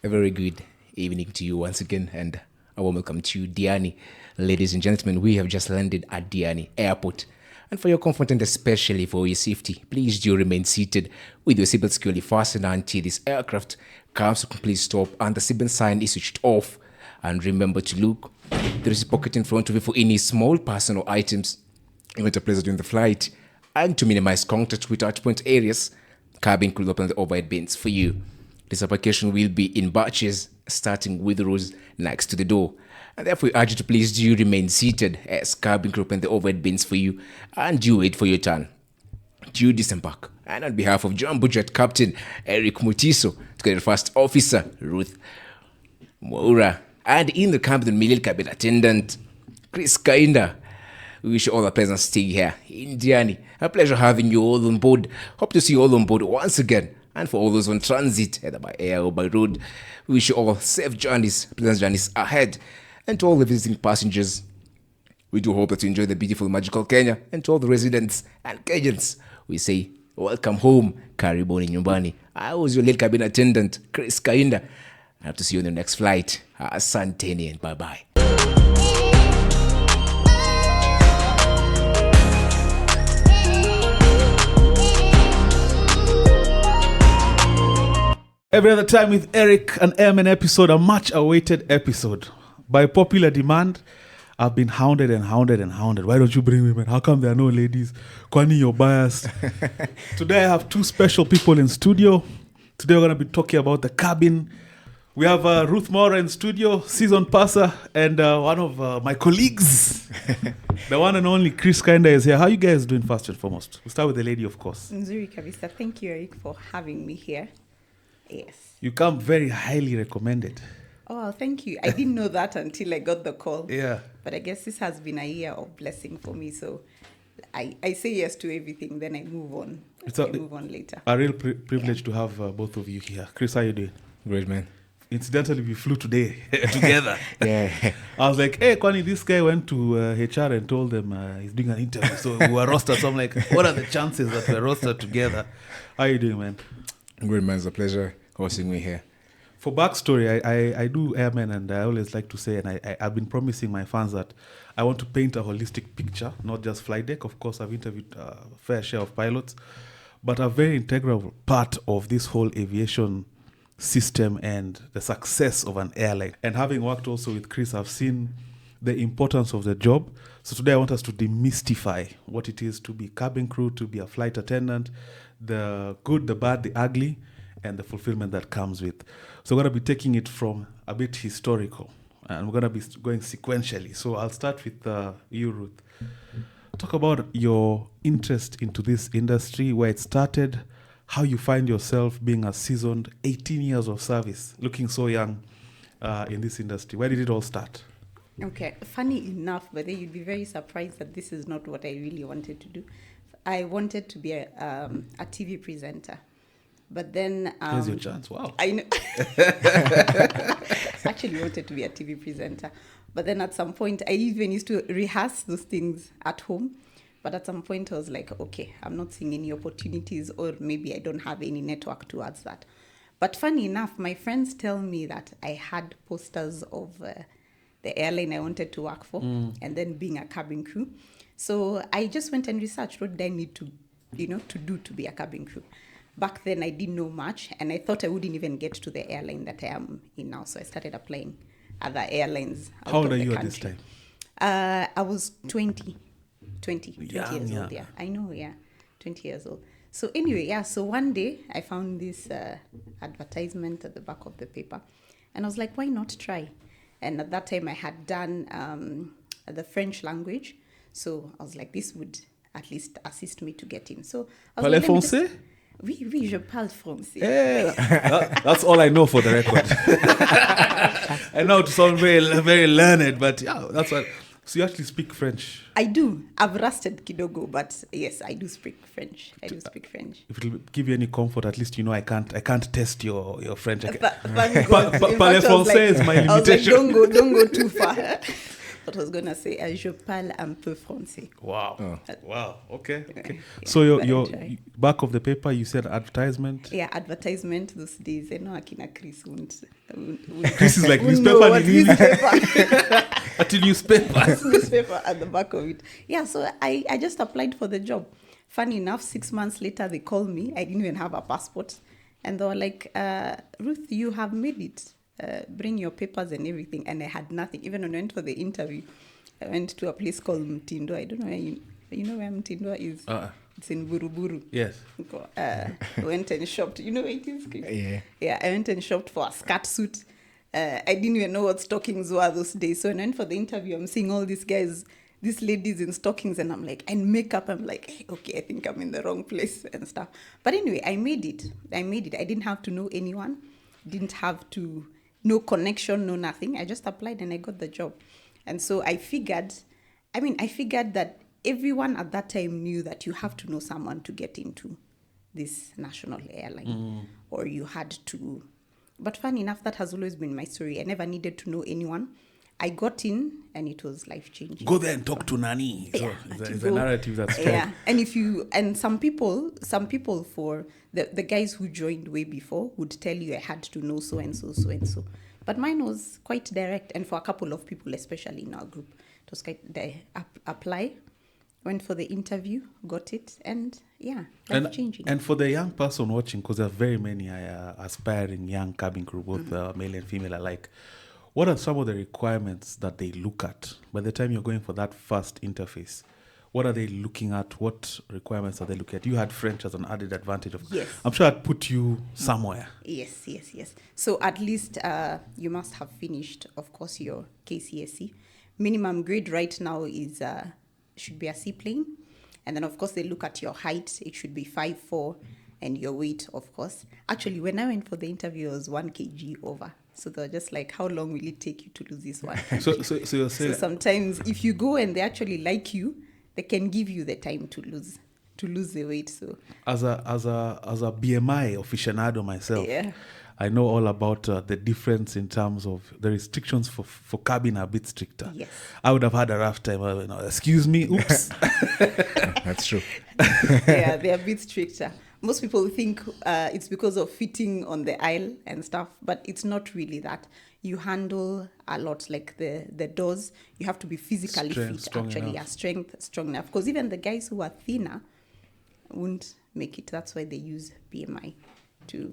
A very good evening to you once again, and a warm welcome to Diani. Ladies and gentlemen, we have just landed at Diani Airport. And for your comfort and especially for your safety, please do remain seated with your seatbelt securely fastened until this aircraft comes to a complete stop and the seatbelt sign is switched off. And remember to look, there is a pocket in front of you for any small personal items you want to place during the flight, and to minimize contact with touchpoint areas, cabin crew will open the overhead bins for you. This application will be in batches, starting with the rows next to the door. And therefore, we urge you to please do remain seated as cabin crew open the overhead bins for you and do wait for your turn. Do disembark. And on behalf of Jumbo Jet Captain Eric Mutiso, together with First Officer Ruth Mwaura, and in the cabin, middle cabin attendant Chris Kainda, we wish you all a pleasant stay here in Diani. A pleasure having you all on board. Hope to see you all on board once again. And for all those on transit, either by air or by road, we wish you all safe journeys, pleasant journeys ahead. And to all the visiting passengers, we do hope that you enjoy the beautiful, magical Kenya. And to all the residents and Kenyans, we say, welcome home, karibuni nyumbani. I was your little cabin attendant, Chris Kainda. I have to see you on the next flight. Asanteni and bye-bye. Every other time with Eric, an Airmen episode, a much-awaited episode. By popular demand, I've been hounded and hounded and hounded. Why don't you bring women? How come there are no ladies? Kwani, you're biased. Today I have two special people in studio. Today we're going to be talking about the cabin. We have Ruth Mwaura in studio, season passer, and one of my colleagues, the one and only Chris Kainda is here. How you guys doing first and foremost? We'll start with the lady, of course. Nzuri kabisa. Thank you, Eric, for having me here. Yes. You come very highly recommended. Oh, thank you. I didn't know that until I got the call. Yeah. But I guess this has been a year of blessing for me. So I say yes to everything, then I move on. I move on later. A real privilege to have both of you here. Chris, how you doing? Great, man. Incidentally, we flew today together. Yeah. I was like, hey, Kwani, this guy went to HR and told them he's doing an interview. So we were rostered. So I'm like, what are the chances that we're rostered together? How you doing, man? Great, man. It's a pleasure hosting me here. For backstory, I do Airmen, and I always like to say, and I've been promising my fans that I want to paint a holistic picture, not just flight deck. Of course, I've interviewed a fair share of pilots, but a very integral part of this whole aviation system and the success of an airline. And having worked also with Chris, I've seen the importance of the job. So today I want us to demystify what it is to be cabin crew, to be a flight attendant, the good, the bad, the ugly, and the fulfillment that comes with. So we're going to be taking it from a bit historical, and we're going to be going sequentially. So I'll start with you, Ruth. Talk about your interest into this industry, where it started, how you find yourself being a seasoned 18 years of service, looking so young in this industry. Where did it all start? Okay. Funny enough, but then you'd be very surprised that this is not what I really wanted to do. I wanted to be a TV presenter. But then... here's your chance. Wow. I know. Actually wanted to be a TV presenter. But then at some point, I even used to rehearse those things at home. But at some point, I was like, okay, I'm not seeing any opportunities, or maybe I don't have any network towards that. But funny enough, my friends tell me that I had posters of the airline I wanted to work for, and then being a cabin crew. So I just went and researched what did I need to, to do to be a cabin crew. Back then, I didn't know much, and I thought I wouldn't even get to the airline that I am in now. So I started applying other airlines. How old are you at this time? I was 20 years old. Yeah. I know, 20 years old. So anyway, so one day I found this advertisement at the back of the paper, and I was like, why not try? And at that time, I had done the French language. So I was like, this would at least assist me to get in. So I was Parlez français? Oui, je parle français. Yeah. That's all I know for the record. I know it sounds very, very learned, but yeah, that's what. So you actually speak French? I do. I've rusted kidogo, but yes, I do speak French. If it'll give you any comfort, at least I can't test your French. Thank God. Parlez français is my limitation. I was like, don't go too far. But I was going to say, je parle un peu français. Wow. Wow. Okay. Okay. Yeah, So but I your try. back of the paper, you said advertisement. Yeah, advertisement those days. I know Akina Chris won't This is like won't know newspaper. what newspaper. Until newspaper. Newspaper at the back of it. Yeah, so I just applied for the job. Funny enough, 6 months later, they called me. I didn't even have a passport. And they were like, Ruth, you have made it. Bring your papers and everything. And I had nothing. Even when I went for the interview, I went to a place called Mtindo. I don't know where you know where Mtindo is? It's in Buruburu. Yes. Went and shopped. You know where it is, Chris? Yeah. Yeah, I went and shopped for a skirt suit. I didn't even know what stockings were those days. So when I went for the interview, I'm seeing all these guys, these ladies in stockings, and I'm like, and makeup. I'm like, hey, okay, I think I'm in the wrong place and stuff. But anyway, I made it. I didn't have to know anyone. Didn't have to, no connection, no nothing. I just applied and I got the job. And so I figured that everyone at that time knew that you have to know someone to get into this national airline, or you had to. But funny enough, that has always been my story. I never needed to know anyone. I got in and it was life-changing. Go there and talk to Nani. So Yeah, it's a narrative that's strong. yeah. And some people for the guys who joined way before would tell you I had to know so and so, so and so. But mine was quite direct, and for a couple of people, especially in our group, it was quite apply, went for the interview, got it, and yeah, life-changing. And for the young person watching, because there are very many aspiring young cabin crew, both male and female alike, what are some of the requirements that they look at by the time you're going for that first interface? What are they looking at? What requirements are they looking at? You had French as an added advantage. Yes. I'm sure I'd put you somewhere. Yes. So at least you must have finished, of course, your KCSE. Minimum grade right now is should be a seaplane. And then, of course, they look at your height. It should be 5'4", and your weight, of course. Actually, when I went for the interview, I was 1 kg over. So they're just like, how long will it take you to lose this 1 kg? So you're saying... So sometimes if you go and they actually like you, they can give you the time to lose the weight. So As a BMI aficionado myself, yeah. I know all about the difference in terms of the restrictions for cabin are a bit stricter. Yes. I would have had a rough time. Excuse me, oops. That's true. Yeah, they're a bit stricter. Most people think it's because of fitting on the aisle and stuff, but it's not really that. You handle a lot, like the doors. You have to be physically fit, strong actually. enough. Yeah, strength, strong enough. Because even the guys who are thinner won't make it. That's why they use BMI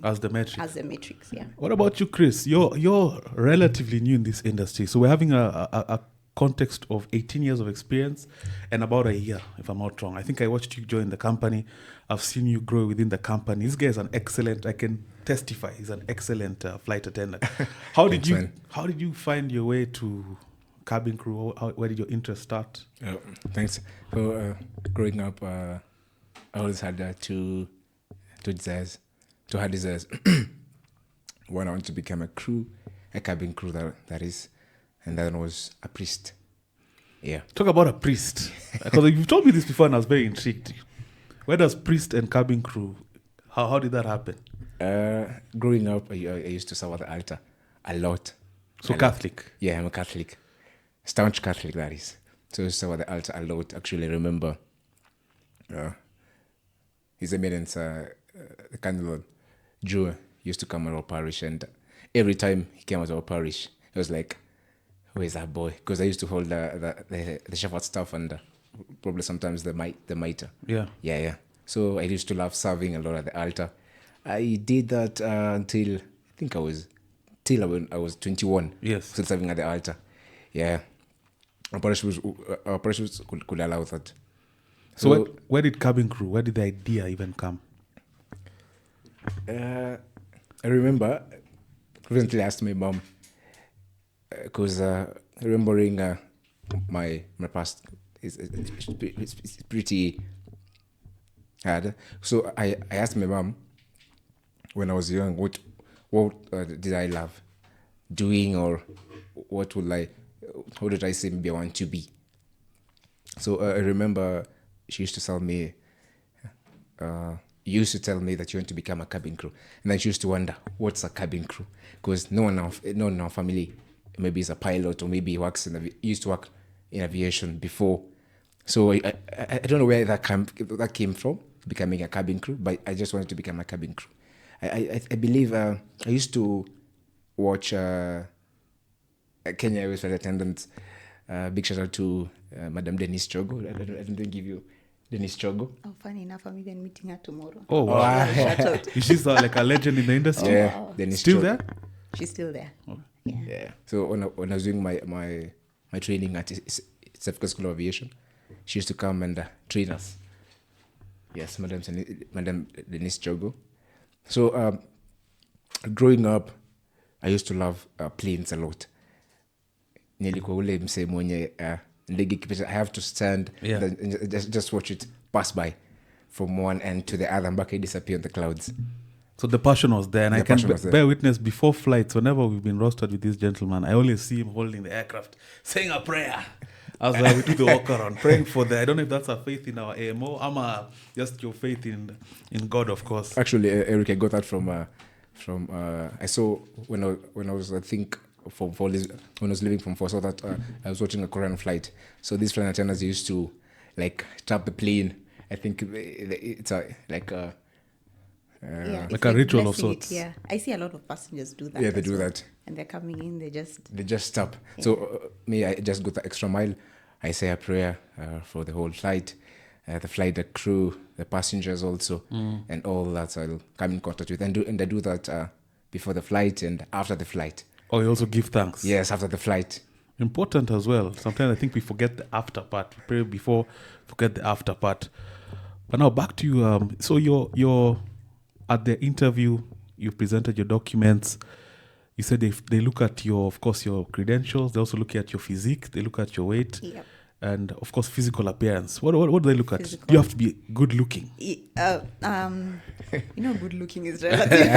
As the metric. as a matrix. Yeah. What about you, Chris? You're relatively new in this industry. So we're having a context of 18 years of experience and about a year, if I'm not wrong. I think I watched you join the company. I've seen you grow within the company. This guy is an excellent, I can testify, he's an excellent flight attendant. How did you find your way to cabin crew? Where did your interest start? Thanks. So growing up, I always had two desires. One, I wanted to become a cabin crew that is, and the other one was a priest. Yeah. Talk about a priest. Because you've told me this before and I was very intrigued. Where does priest and cabin crew, how did that happen? Growing up, I used to serve at the altar a lot. So Catholic? Yeah, I'm a Catholic. Staunch Catholic, that is. So I used to serve at the altar a lot. Actually, I remember His Eminence, the Candle Jew, used to come to our parish, and every time he came to our parish, it was like, where's that boy? Because I used to hold the shepherd staff and probably sometimes the mitre. Yeah. So I used to love serving a lot at the altar. I did that until I think I was 21. Yes. Still serving at the altar. Yeah. Our parish could allow that. So where did cabin crew, where did the idea even come? I remember recently asked my mom, because remembering my past is pretty hard. So I asked my mom when I was young, what did I love doing, or how did I say maybe I want to be? So I remember she used to tell me, tell me that you want to become a cabin crew, and then she used to wonder, what's a cabin crew? Because no one in our family maybe is a pilot, or maybe he used to work in aviation before. So I don't know where that came from, becoming a cabin crew, but I just wanted to become a cabin crew. I believe I used to watch Kenya Airways flight attendants. Big shout out to Madam Denise Chogo. I don't give you Denise Chogo. Oh, funny enough, I'm even meeting her tomorrow. Oh, wow. Shout out. She's like a legend in the industry. Yeah, Denise Still Chogo. there? She's still there. Yeah. So when I was doing my training at African School of Aviation, she used to come and train us. Yes, Madam Denise Chogo. So growing up, I used to love planes a lot. Nilikuwa ule msee mwenye ndege ikipita, I have to stand and just watch it pass by from one end to the other mpaka it disappear in the clouds. So the passion was there, and I can bear witness before flights, whenever we've been rostered with this gentleman, I always see him holding the aircraft, saying a prayer. As we do the walk around, praying for I don't know if that's a faith in our AMO, just your faith in God, of course. Actually, Eric, I got that from I saw when I was, I think, when I was leaving from Force, I saw that I was watching a Korean flight. So these flight attendants used to like tap the plane. I think it's like a ritual of sorts. Yeah, I see a lot of passengers do that. Yeah, they do that. And they're coming in, they just tap. Yeah. So me, I just go the extra mile. I say a prayer for the whole flight, the flight, the crew, the passengers also, and all that. So I'll come in contact with, and I do that before the flight and after the flight. Oh, you also give thanks? Yes, after the flight. Important as well. Sometimes I think we forget the after part. We pray before, forget the after part. But now back to you. So you're at the interview, you presented your documents. You said they look at your credentials. They also look at your physique. They look at your weight. Yep. And of course, physical appearance. What do they look at? Do you have to be good looking? Good looking is relative.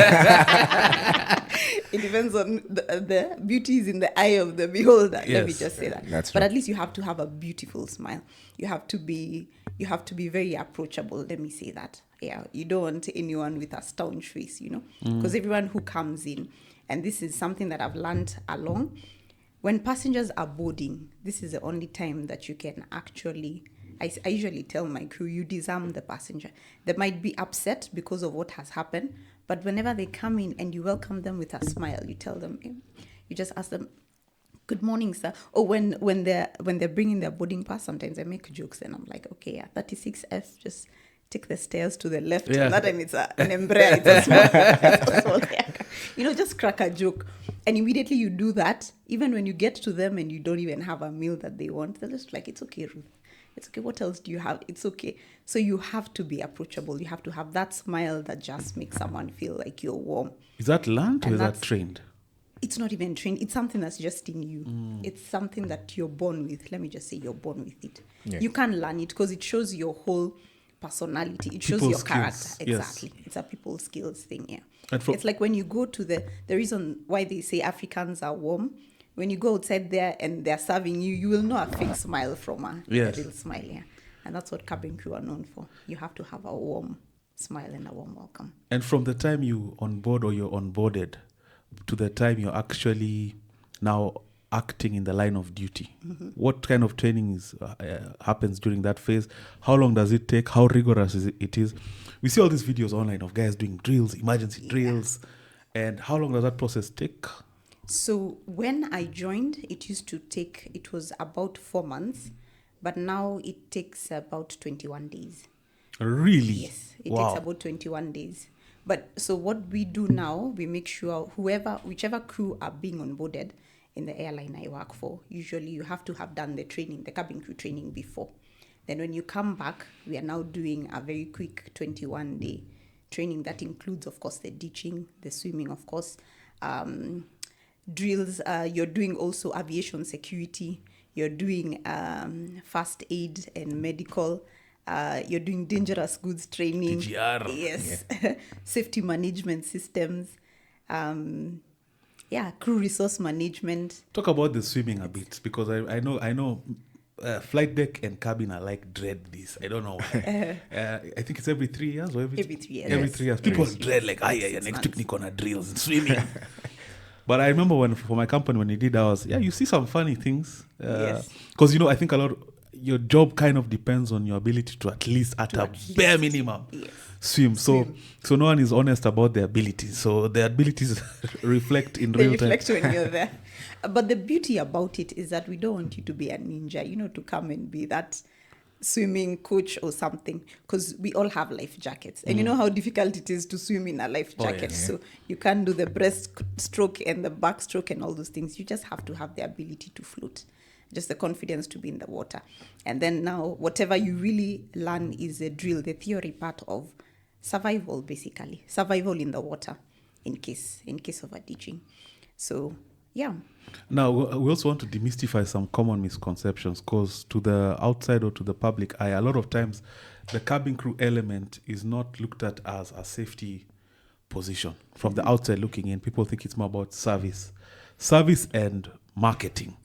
It depends on the beauty is in the eye of the beholder. Yes. Let me just say that. That's but right. At least you have to have a beautiful smile. You have to be very approachable. Let me say that. Yeah, you don't want anyone with a staunch face, because everyone who comes in, and this is something that I've learned along. When passengers are boarding, this is the only time that you can actually, I usually tell my crew, you disarm the passenger. They might be upset because of what has happened, but whenever they come in and you welcome them with a smile, you tell them, you just ask them, good morning, sir. Or when they're bringing their boarding pass, sometimes I make jokes and I'm like, okay, yeah, 36F, just take the stairs to the left. Yeah. That time it's an Embraer, it's a small just crack a joke. And immediately you do that, even when you get to them and you don't even have a meal that they want, they're just like, it's okay, Ruth. It's okay. What else do you have? It's okay. So you have to be approachable. You have to have that smile that just makes someone feel like you're warm. Is that learned or is that trained? It's not even trained. It's something that's just in you. It's something that you're born with. Let me just say you're born with it. Yeah. You can't learn it because it shows your whole personality. It shows your character. Exactly. Yes. It's a people skills thing, yeah. It's like when you go to the reason why they say Africans are warm, when you go outside there and they're serving you, you will know a fake smile from a real smile, yeah. And that's what cabin crew are known for. You have to have a warm smile and a warm welcome. And from the time you on board or you're onboarded to the time you're actually now acting in the line of duty, what kind of training happens during that phase? How long does it take? How rigorous it is? We see all these videos online of guys doing drills, emergency drills. And how long does that process take? So when I joined, it was about 4 months, but now it takes about 21 days. Really? Yes, it takes about 21 days. But so what we do now, we make sure whichever crew are being onboarded in the airline I work for, usually you have to have done the cabin crew training before. Then when you come back, we are now doing a very quick 21-day training that includes, of course, the ditching, the swimming, of course, drills. You're doing also aviation security. You're doing first aid and medical. You're doing dangerous goods training. DGR. Yes. Yeah. Safety management systems. Crew resource management. Talk about the swimming a bit, because I know flight deck and cabin are like dread this. I don't know why. I think it's every 3 years. Or every 3 years. Every 3 years. People dread like, next week Nick on a drills and swimming. But I remember when for my company when we did ours, you see some funny things. Yes. Because I think a lot. Your job kind of depends on your ability to at least bare minimum swim. So no one is honest about their abilities. So their abilities reflect in real time. They reflect when you're there. But the beauty about it is that we don't want you to be a ninja, to come and be that swimming coach or something, because we all have life jackets. And you know how difficult it is to swim in a life jacket. So you can't do the breaststroke and the backstroke and all those things. You just have to have the ability to float. Just the confidence to be in the water. And then now, whatever you really learn is a drill, the theory part of survival, basically. Survival in the water in case of a ditching. So, yeah. Now, we also want to demystify some common misconceptions, because to the outside or to the public eye, a lot of times the cabin crew element is not looked at as a safety position. From the outside looking in, people think it's more about service and marketing,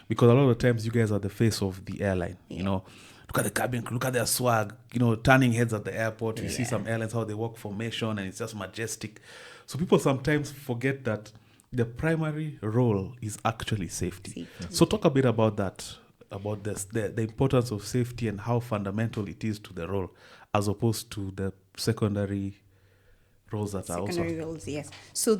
because a lot of times you guys are the face of the airline. Look at the cabin crew, look at their swag, turning heads at the airport. You see some airlines how they walk formation and it's just majestic. So people sometimes forget that the primary role is actually safety. So talk a bit about that, about this, the importance of safety and how fundamental it is to the role as opposed to the secondary roles that are also secondary roles, yes. So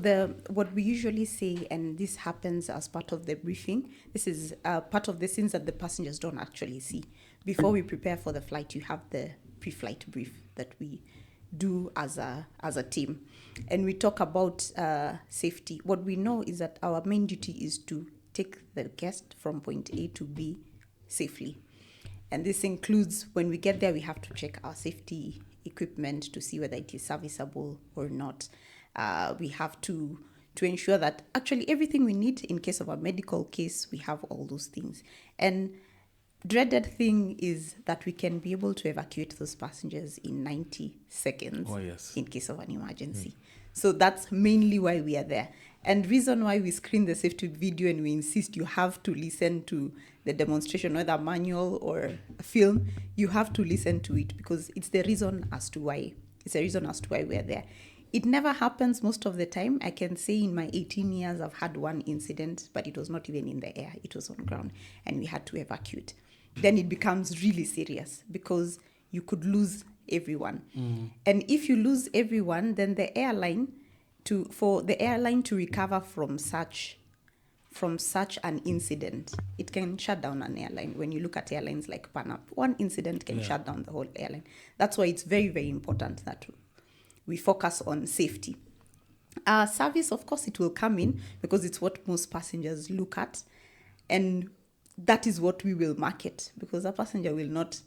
what we usually say, and this happens as part of the briefing, this is part of the things that the passengers don't actually see. Before we prepare for the flight, you have the pre-flight brief that we do as a team, and we talk about safety. What we know is that our main duty is to take the guest from point A to B safely, and this includes when we get there, we have to check our safety equipment to see whether it is serviceable or not. We have to ensure that actually everything we need in case of a medical case, we have all those things. And dreaded thing is that we can be able to evacuate those passengers in 90 seconds in case of an emergency. So that's mainly why we are there. And reason why we screen the safety video and we insist you have to listen to the demonstration, whether manual or a film, you have to listen to it because it's the reason as to why. It's a reason as to why we're there. It never happens most of the time. I can say in my 18 years, I've had one incident, but it was not even in the air. It was on ground and we had to evacuate. Then it becomes really serious because you could lose everyone. And if you lose everyone, then the airline, for the airline to recover from such an incident, it can shut down an airline. When you look at airlines like Pan Am, one incident can shut down the whole airline. That's why it's very, very important that we focus on safety. Service, of course, it will come in because it's what most passengers look at. And that is what we will market because a passenger will not...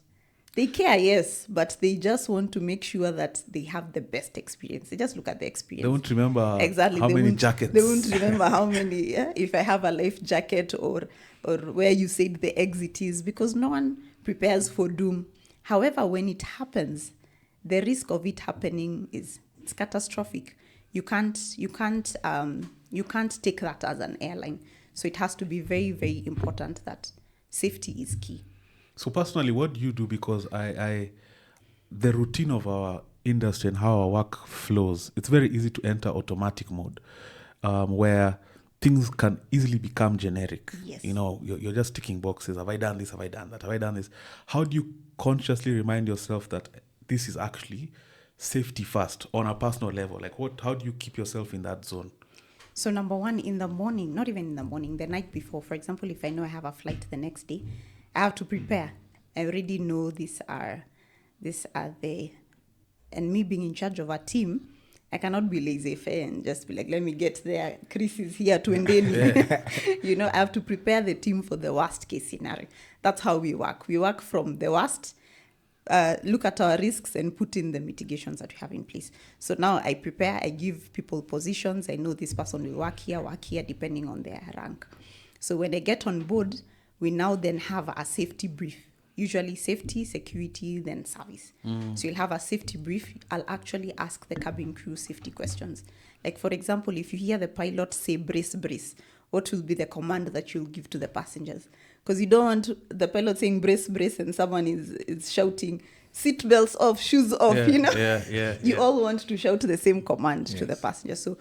They care, yes, but they just want to make sure that they have the best experience. They just look at the experience. They won't remember how many jackets. They won't remember how many, if I have a life jacket or where you said the exit is, because no one prepares for doom. However, when it happens, the risk of it happening it's catastrophic. You can't take that as an airline. So it has to be very, very important that safety is key. So personally, what do you do? Because the routine of our industry and how our work flows, it's very easy to enter automatic mode, where things can easily become generic. Yes. You're just ticking boxes. Have I done this? Have I done that? Have I done this? How do you consciously remind yourself that this is actually safety first on a personal level? Like how do you keep yourself in that zone? So number one, in the morning, not even in the morning, the night before, for example, if I know I have a flight the next day, I have to prepare. I already know these are the, and me being in charge of a team, I cannot be laissez-faire and just be like, let me get there. Chris is here to endail me. I have to prepare the team for the worst case scenario. That's how we work. We work from the worst, look at our risks and put in the mitigations that we have in place. So now I prepare, I give people positions. I know this person will work here, depending on their rank. So when I get on board, we now then have a safety brief. Usually safety, security, then service. So you'll have a safety brief. I'll actually ask the cabin crew safety questions. Like, for example, if you hear the pilot say brace, brace, what will be the command that you'll give to the passengers? Because you don't want the pilot saying brace, brace, and someone is shouting, seat belts off, shoes off, You all want to shout the same command to the passenger. So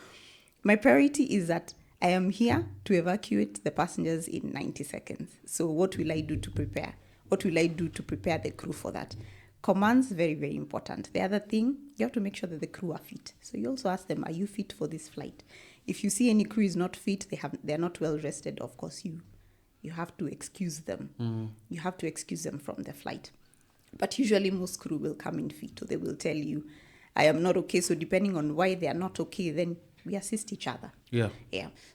my priority is that I am here to evacuate the passengers in 90 seconds. So what will I do to prepare? What will I do to prepare the crew for that? Commands, very, very important. The other thing, you have to make sure that the crew are fit. So you also ask them, are you fit for this flight? If you see any crew is not fit, they're not well rested, of course you have to excuse them. You have to excuse them from the flight. But usually most crew will come in fit, so they will tell you, I am not okay. So depending on why they are not okay, then we assist each other. Yeah.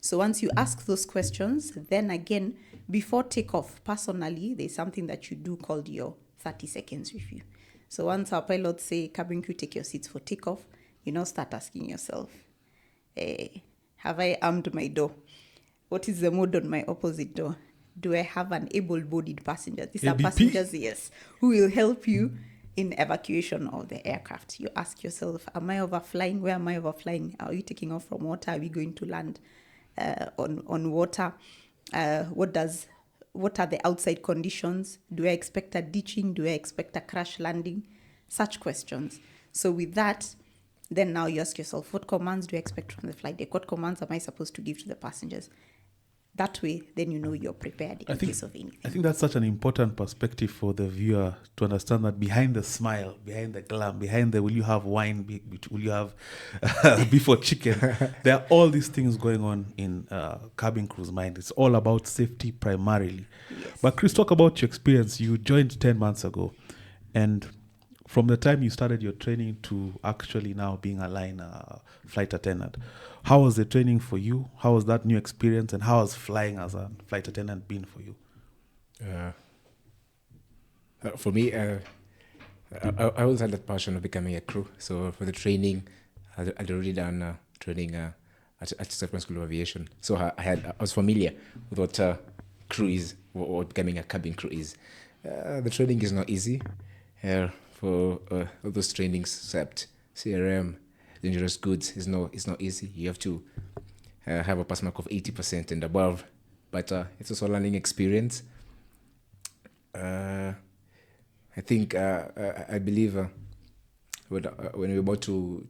So once you ask those questions, then again, before takeoff, personally, there's something that you do called your 30 seconds review. So once our pilots say, cabin crew, take your seats for takeoff, you now start asking yourself, have I armed my door? What is the mode on my opposite door? Do I have an able-bodied passenger? These are passengers, yes, who will help you in evacuation of the aircraft. You ask yourself, am I overflying? Where am I overflying? Are you taking off from water? Are we going to land on water? What are the outside conditions? Do I expect a ditching? Do I expect a crash landing? Such questions. So with that, then now you ask yourself, what commands do I expect from the flight deck? What commands am I supposed to give to the passengers? That way, then you know you're prepared in case of anything. I think that's such an important perspective for the viewer to understand that behind the smile, behind the glam, behind the will you have wine, will you have beef or chicken, there are all these things going on in cabin crew's mind. It's all about safety primarily. Yes. But Chris, talk about your experience. You joined 10 months ago, and from the time you started your training to actually now being a line flight attendant, how was the training for you? How was that new experience? And how has flying as a flight attendant been for you? For me, I always had that passion of becoming a crew. So for the training, I'd already done training at Southern School of Aviation. So I was familiar with what crew is, what becoming a cabin crew is. The training is not easy. For all those trainings, except CRM, dangerous goods, is not easy. You have to have a pass mark of 80% and above, but it's also a learning experience. I think I believe when we're about to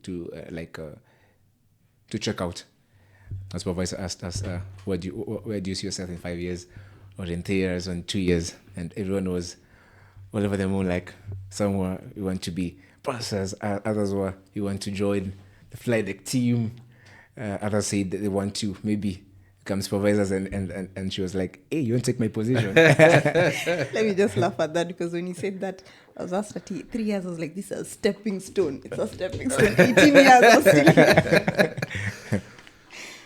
check out, our supervisor asked us, where do you see yourself in 5 years, or in 3 years, or in 2 years, and everyone was all over the moon. Like, some were, you want to be processors, others were, you want to join the flight deck team, others said that they want to maybe become supervisors, and she was like, hey, you want to take my position? Let me just laugh at that, because when you said that, I was asked 3 years, I was like, this is a stepping stone. It's a stepping stone. 18 years, I was still here.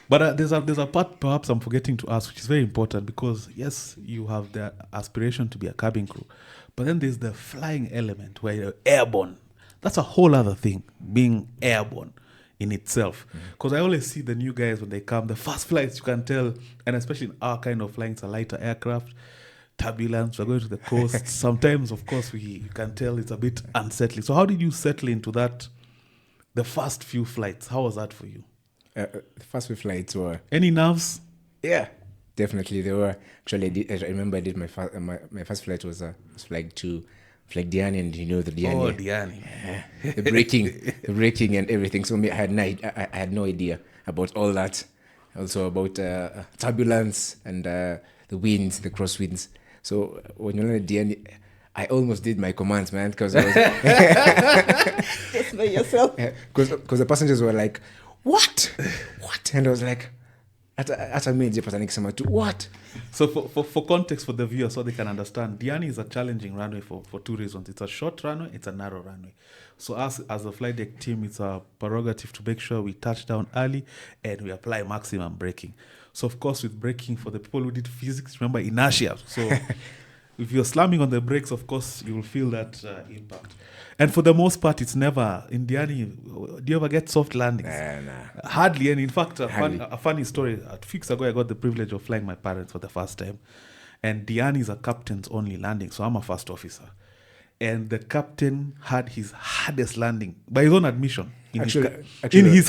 But there's a part perhaps I'm forgetting to ask, which is very important, because yes, you have the aspiration to be a cabin crew, but then there's the flying element where you're airborne. That's a whole other thing, being airborne in itself. Because I always see the new guys when they come, the first flights, you can tell, and especially in our kind of flying, it's a lighter aircraft, turbulence, we're going to the coast. Sometimes, of course, you can tell it's a bit unsettling. So how did you settle into that, the first few flights? How was that for you? The first few flights were... Any nerves? Yeah, definitely they were. Actually, I remember I did my first flight was flying to Diani, and you know the Diani. Oh, Diani. The braking and everything. So I had no idea about all that. Also about turbulence and the winds, the crosswinds. So when you learn Diani, I almost did my commands, man, because I was just by yourself. Because the passengers were like, what? And I was like, hata mimi nijipata nikisema tu what. So for context for the viewer, so they can understand, Diani is a challenging runway for 2 reasons. It's a short runway, it's a narrow runway. So us as a flight deck team, it's a prerogative to make sure we touch down early and we apply maximum braking. So of course with braking, for the people who did physics, remember inertia. So if you're slamming on the brakes, of course you will feel that impact. And for the most part, it's never in Diani. Do you ever get soft landings? Nah. Hardly. And in fact, a funny story. A few weeks ago, I got the privilege of flying my parents for the first time. And Diani is a captain's only landing. So I'm a first officer. And the captain had his hardest landing by his own admission in his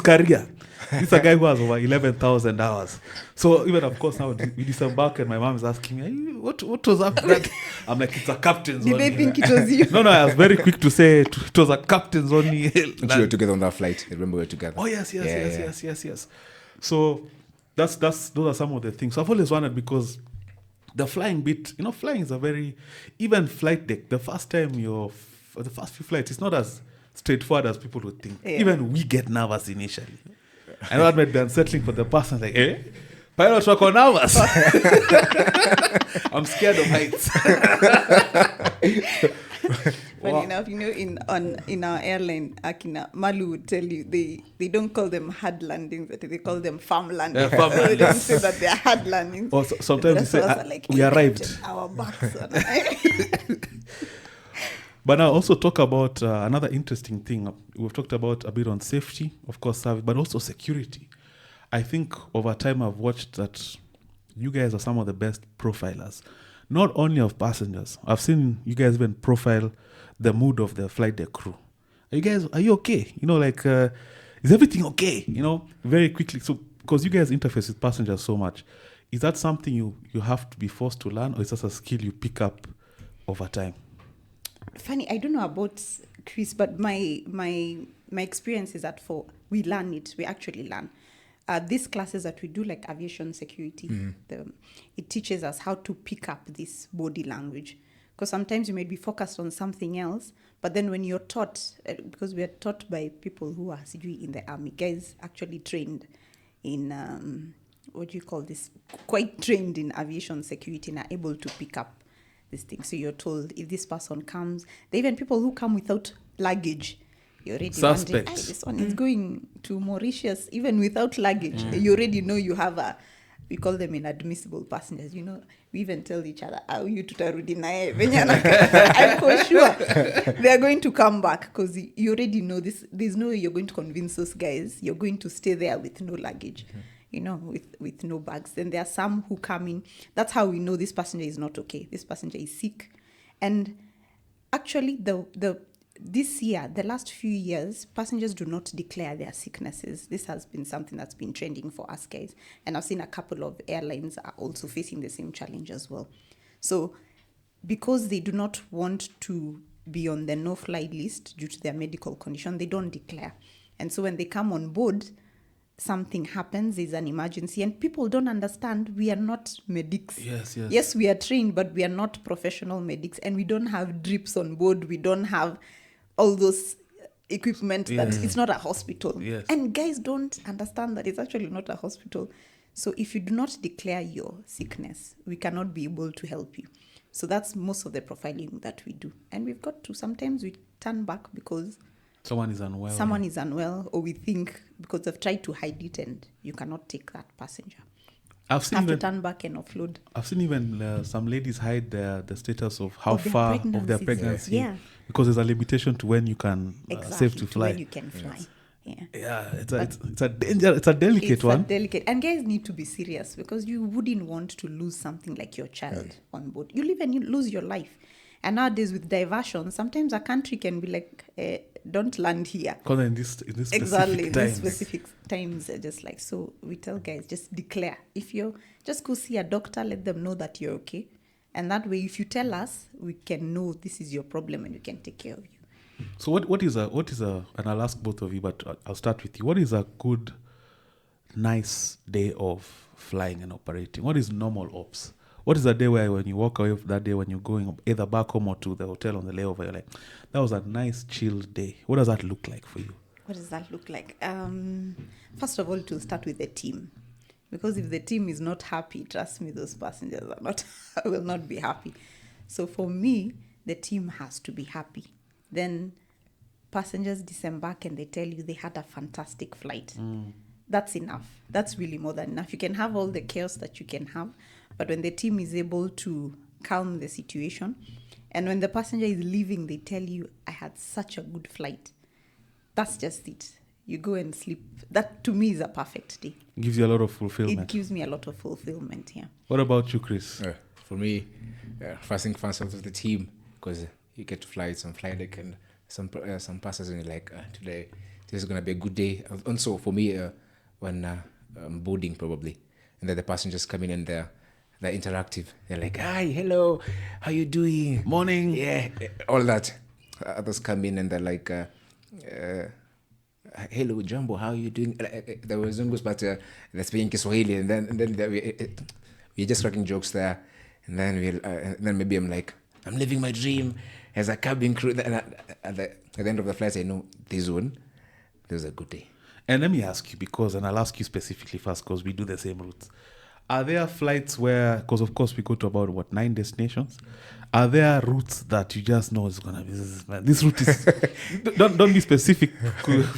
career. This is a guy who has over 11,000 hours. So even, of course, now we disembark and my mom is asking me, what was up with that? I'm like, it's a captain's only. Did they think it was you? No, I was very quick to say it was a captain's only. We were together on that flight. I remember we were together. Oh, yes. So those are some of the things. So I've always wondered, because the flying bit, flying is a very, even flight deck, the first few flights, it's not as straightforward as people would think. Yeah. Even we get nervous initially. I know that might be unsettling for the person, like, pilots were nervous. I'm scared of heights. Funny enough, in our airline, Akina Malu would tell you they don't call them hard landings, but they call them farm landings. Farm So they don't landings. say that they're hard landings. Or sometimes The they say, rest of us are like, we "Hey, arrived." Captain, our backs on." But now also talk about another interesting thing. We've talked about a bit on safety, of course, service, but also security. I think over time I've watched that you guys are some of the best profilers, not only of passengers. I've seen you guys even profile the mood of the flight deck crew. Are you okay? Is everything okay? Very quickly. So, because you guys interface with passengers so much, is that something you have to be forced to learn, or is that a skill you pick up over time? Funny, I don't know about Chris, but my experience is that we learn it. We actually learn. These classes that we do, like aviation security, it teaches us how to pick up this body language. Because sometimes you might be focused on something else, but then when you're taught, because we are taught by people who are in the army, guys actually trained in, quite trained in aviation security and are able to pick up this thing. So you're told if this person comes, there are even people who come without luggage. You're already wondering, this one is going to Mauritius even without luggage. You already know you have we call them inadmissible passengers. We even tell each other, you tutarudi nae. I'm for sure they're going to come back, because you already know this. There's no way you're going to convince those guys. You're going to stay there with no luggage, with no bags. Then there are some who come in. That's how we know this passenger is not okay. This passenger is sick. And actually, this year, the last few years, passengers do not declare their sicknesses. This has been something that's been trending for us guys. And I've seen a couple of airlines are also facing the same challenge as well. So because they do not want to be on the no-fly list due to their medical condition, they don't declare. And so when they come on board, something happens, there's an emergency, and people don't understand we are not medics. Yes, we are trained, but we are not professional medics, and we don't have drips on board. We don't have all those equipment that it's not a hospital. Yes. And guys don't understand that it's actually not a hospital. So if you do not declare your sickness, we cannot be able to help you. So that's most of the profiling that we do. And we've got to, sometimes we turn back because someone is unwell. Or we think because they've tried to hide it and you cannot take that passenger. I've seen to turn back and offload. I've seen even some ladies hide the status of how far of their pregnancy, because there's a limitation to when you can safe to fly. When you can fly. It's a delicate one. And guys need to be serious, because you wouldn't want to lose something like your child on board. You live and you lose your life. And nowadays with diversion, sometimes a country can be like, don't land here. Because in this specific times, just like, so we tell guys, just declare. If you're, just go see a doctor, let them know that you're okay. And that way, if you tell us, we can know this is your problem and we can take care of you. So what is and I'll ask both of you, but I'll start with you. What is a good, nice day of flying and operating? What is normal ops? What is a day where when you walk away from that day, when you're going either back home or to the hotel on the layover, you're like, that was a nice chilled day? What does that look like for you? What does that look like? First of all, to start with the team. Because if the team is not happy, trust me, those passengers will not be happy. So for me, the team has to be happy. Then passengers disembark and they tell you they had a fantastic flight. That's enough. That's really more than enough. You can have all the chaos that you can have, but when the team is able to calm the situation, and when the passenger is leaving, they tell you, I had such a good flight. That's just it. You go and sleep. That, to me, is a perfect day. Gives you a lot of fulfillment. It gives me a lot of fulfillment, yeah. What about you, Chris? For me, first thing first of the team, because you get to fly some flight deck and some passengers, and you're like, today, this is going to be a good day. Also, for me, when boarding, probably, and then the passengers come in and they're interactive. They're like, hi, hello, how you doing? Morning. Yeah, all that. Others come in and they're like, hello Jambo, how are you doing? There was Zungus, but they're speaking Kiswahili, and then we're just cracking jokes there, and then maybe I'm like, I'm living my dream as a cabin crew. And at the end of the flight, I know this was a good day. And let me ask you, and I'll ask you specifically first, because we do the same routes. Are there flights where, because of course we go to about 9 destinations, are there routes that you just know is gonna be this route is don't be specific.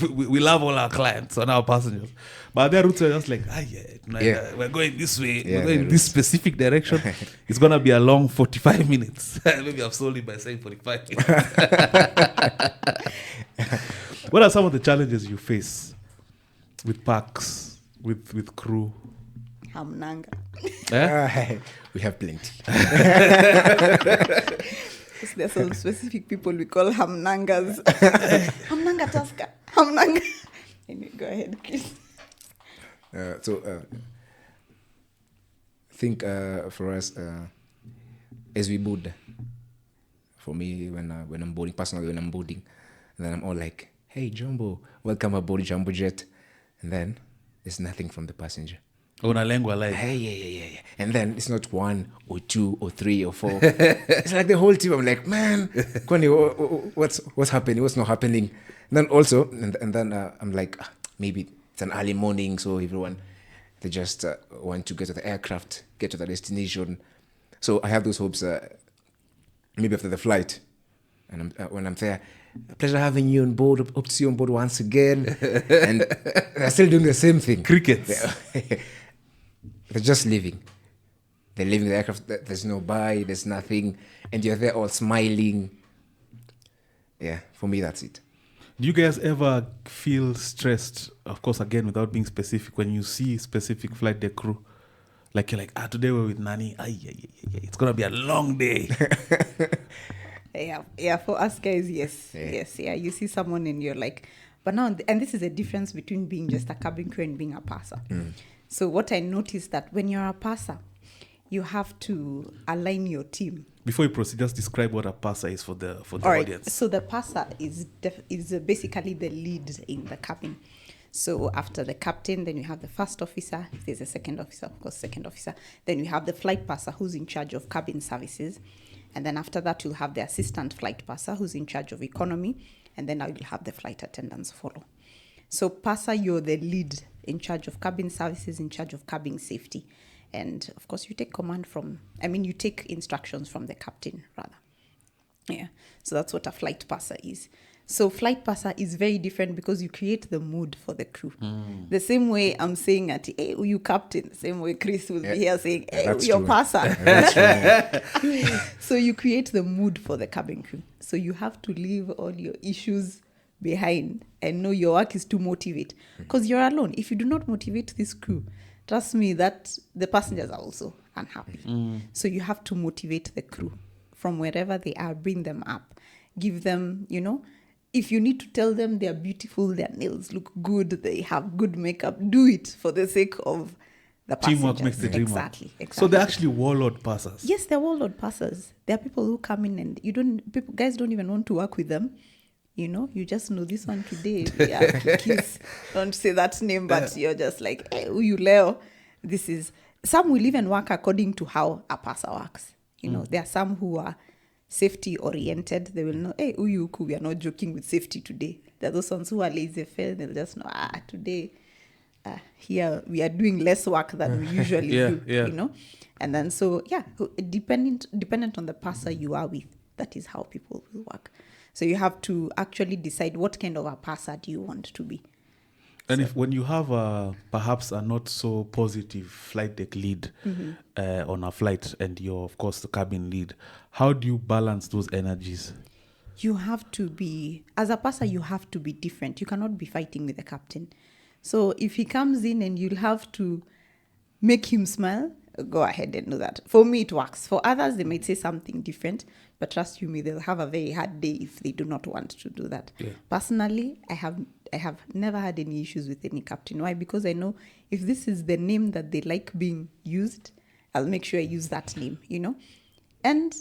We love all our clients and our passengers, but are there routes where you're just like, we're going this way, we're going in this specific direction. It's gonna be a long 45 minutes. Maybe I've sold it by saying 45 minutes. What are some of the challenges you face with packs, with crew? Hamnanga. We have plenty. There's some specific people we call hamnangas. Hamnanga Taska. Hamnanga. Anyway, go ahead, Chris. I think for us, as we board, for me, when I'm boarding, personally, when I'm boarding, and then I'm all like, hey, Jumbo, welcome aboard Jumbo Jet. And then there's nothing from the passenger. Unalengwa like, hey, yeah. And then it's not 1 or 2 or 3 or 4. It's like the whole team. I'm like, man, Kwani, what's happening? What's not happening? And then also, and then I'm like, maybe it's an early morning, so everyone, they just want to get to the aircraft, get to the destination. So I have those hopes, maybe after the flight. And when I'm there, pleasure having you on board. Hope to see you on board once again. And they're still doing the same thing. Crickets. They're just leaving. They're leaving the aircraft. There's no bye. There's nothing. And you're there all smiling. Yeah, for me, that's it. Do you guys ever feel stressed, of course, again, without being specific, when you see specific flight deck crew? Like, you're like, today we're with Nani. It's going to be a long day. Yeah, for us guys, yes. Yes, yeah. You see someone and you're like, but now, and this is a difference between being just a cabin crew and being a passer. So what I noticed that when you're a passer, you have to align your team. Before you proceed, just describe what a passer is for the All right. audience. So the passer is basically the lead in the cabin. So after the captain, then you have the first officer. If there's a second officer, of course, second officer. Then you have the flight passer who's in charge of cabin services. And then after that, you'll have the assistant flight passer who's in charge of economy. And then you'll have the flight attendants follow. So passer, you're the lead in charge of cabin services, in charge of cabin safety. And of course, you take you take instructions from the captain, rather. Yeah. So that's what a flight passer is. So flight passer is very different because you create the mood for the crew. The same way I'm saying at, hey, you captain, the same way Chris will be here saying, hey, your passer. So you create the mood for the cabin crew. So you have to leave all your issues behind and know your work is to motivate. Because you're alone. If you do not motivate this crew, trust me that the passengers are also unhappy. So you have to motivate the crew from wherever they are, bring them up, give them, if you need to tell them they're beautiful, their nails look good, they have good makeup, do it for the sake of the passengers. Teamwork makes the dream work. Exactly. So they're actually warlord passers. Yes, they're warlord passers. There are people who come in and guys don't even want to work with them. You just know this one today. Yeah, kiss. Don't say that name, but you're just like, hey, you Leo. Some will even work according to how a passer works. There are some who are safety oriented. They will know, hey, Uyuku, we are not joking with safety today. There are those ones who are laissez-faire. They'll just know, today, here we are doing less work than we usually do. And then dependent on the passer you are with, that is how people will work. So you have to actually decide what kind of a passer do you want to be. And when you have perhaps a not so positive flight deck lead on a flight, and you're of course the cabin lead, how do you balance those energies? You have to be, as a passer, you have to be different. You cannot be fighting with the captain. So if he comes in and you'll have to make him smile, go ahead and do that. For me, it works. For others, they might say something different, but trust you me, they'll have a very hard day if they do not want to do that. Yeah. Personally, I have never had any issues with any captain. Why? Because I know if this is the name that they like being used, I'll make sure I use that name, And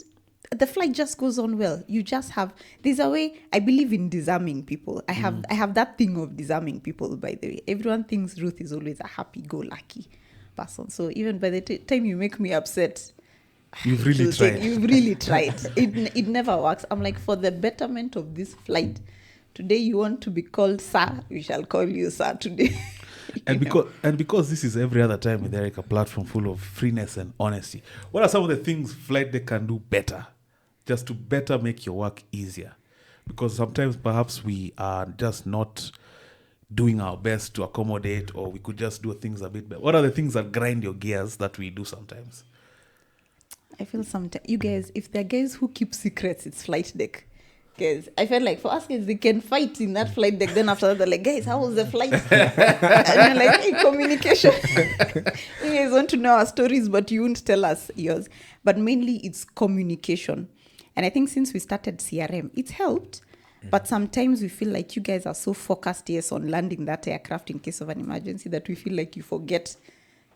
the flight just goes on well. You just have, there's a way, I believe in disarming people. I have that thing of disarming people, by the way. Everyone thinks Ruth is always a happy-go-lucky person. So even by the time you make me upset, You've really tried. You've really tried. It never works. I'm like, for the betterment of this flight, today you want to be called sir, we shall call you sir today. And because this is every other time with Eric, a platform full of freeness and honesty, what are some of the things flight deck can do better, just to better make your work easier? Because sometimes perhaps we are just not doing our best to accommodate, or we could just do things a bit better. What are the things that grind your gears that we do sometimes? I feel sometimes, you guys, if there are guys who keep secrets, it's flight deck. Guys, I felt like for us guys, they can fight in that flight deck. Then after that, they're like, guys, how was the flight? And you're like, hey, communication. You guys want to know our stories, but you won't tell us yours. But mainly it's communication. And I think since we started CRM, it's helped. But sometimes we feel like you guys are so focused, yes, on landing that aircraft in case of an emergency that we feel like you forget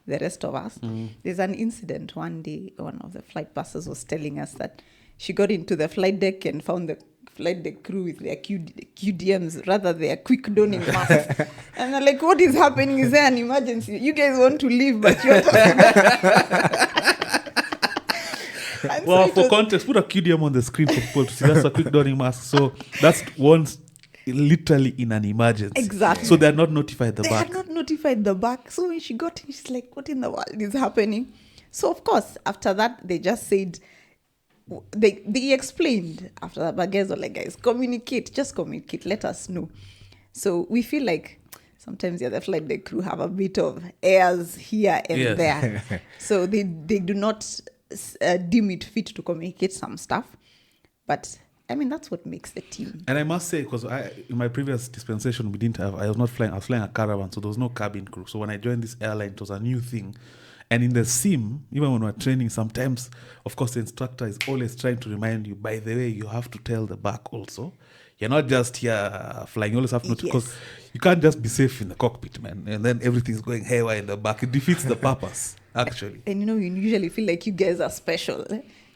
the rest of us. There's an incident one day, one of the flight passengers was telling us that she got into the flight deck and found the flight deck crew with their QDMs, rather their quick donning masks. And they're like, what is happening? Is there an emergency? You guys want to leave, but you're talking Well, for context, put a QDM on the screen for people to see. That's a quick donning mask. So that's once literally in an emergency. Exactly. So they're not notified the They back. had not notified the back. So when she got in, she's like, what in the world is happening? So of course, after that, they just said, they explained after that, but guys were like, guys, communicate, just communicate, let us know. So we feel like sometimes the other flight deck crew have a bit of airs here and there. So they do not deem it fit to communicate some stuff. But I mean, that's what makes the team. And I must say, because in my previous dispensation, I was flying a caravan, so there was no cabin crew. So when I joined this airline, it was a new thing. And in the sim, even when we're training, sometimes, of course, the instructor is always trying to remind you, by the way, you have to tell the back also. You're not just here flying. You always have to, because you can't just be safe in the cockpit, man. And then everything's going haywire in the back. It defeats the purpose, actually. And you usually feel like you guys are special.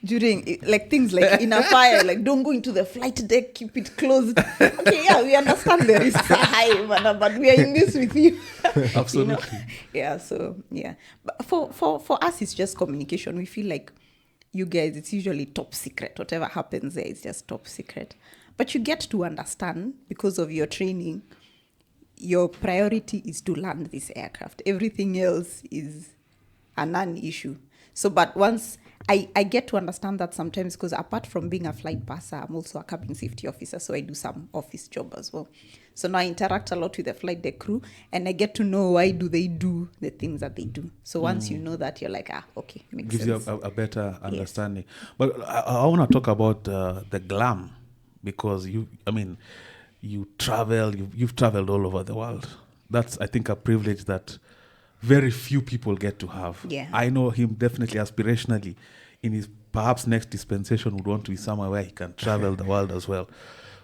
During, like, things like in a fire, like, don't go into the flight deck, keep it closed. Okay, yeah, we understand the risks are high, man, but we are in this with you. Absolutely. Yeah, so, yeah. But for us, it's just communication. We feel like you guys, it's usually top secret. Whatever happens there is just top secret. But you get to understand, because of your training, your priority is to land this aircraft. Everything else is a non-issue. So, but once I get to understand that sometimes, because apart from being a flight passer, I'm also a cabin safety officer, so I do some office job as well. So now I interact a lot with the flight deck crew, and I get to know why do they do the things that they do. So once you know that, you're like, okay, makes sense. Gives you a better understanding. But I want to talk about the glam, because you've traveled all over the world. That's, I think, a privilege that very few people get to have. Yeah. I know him definitely aspirationally. In his perhaps next dispensation would want to be somewhere where he can travel the world as well.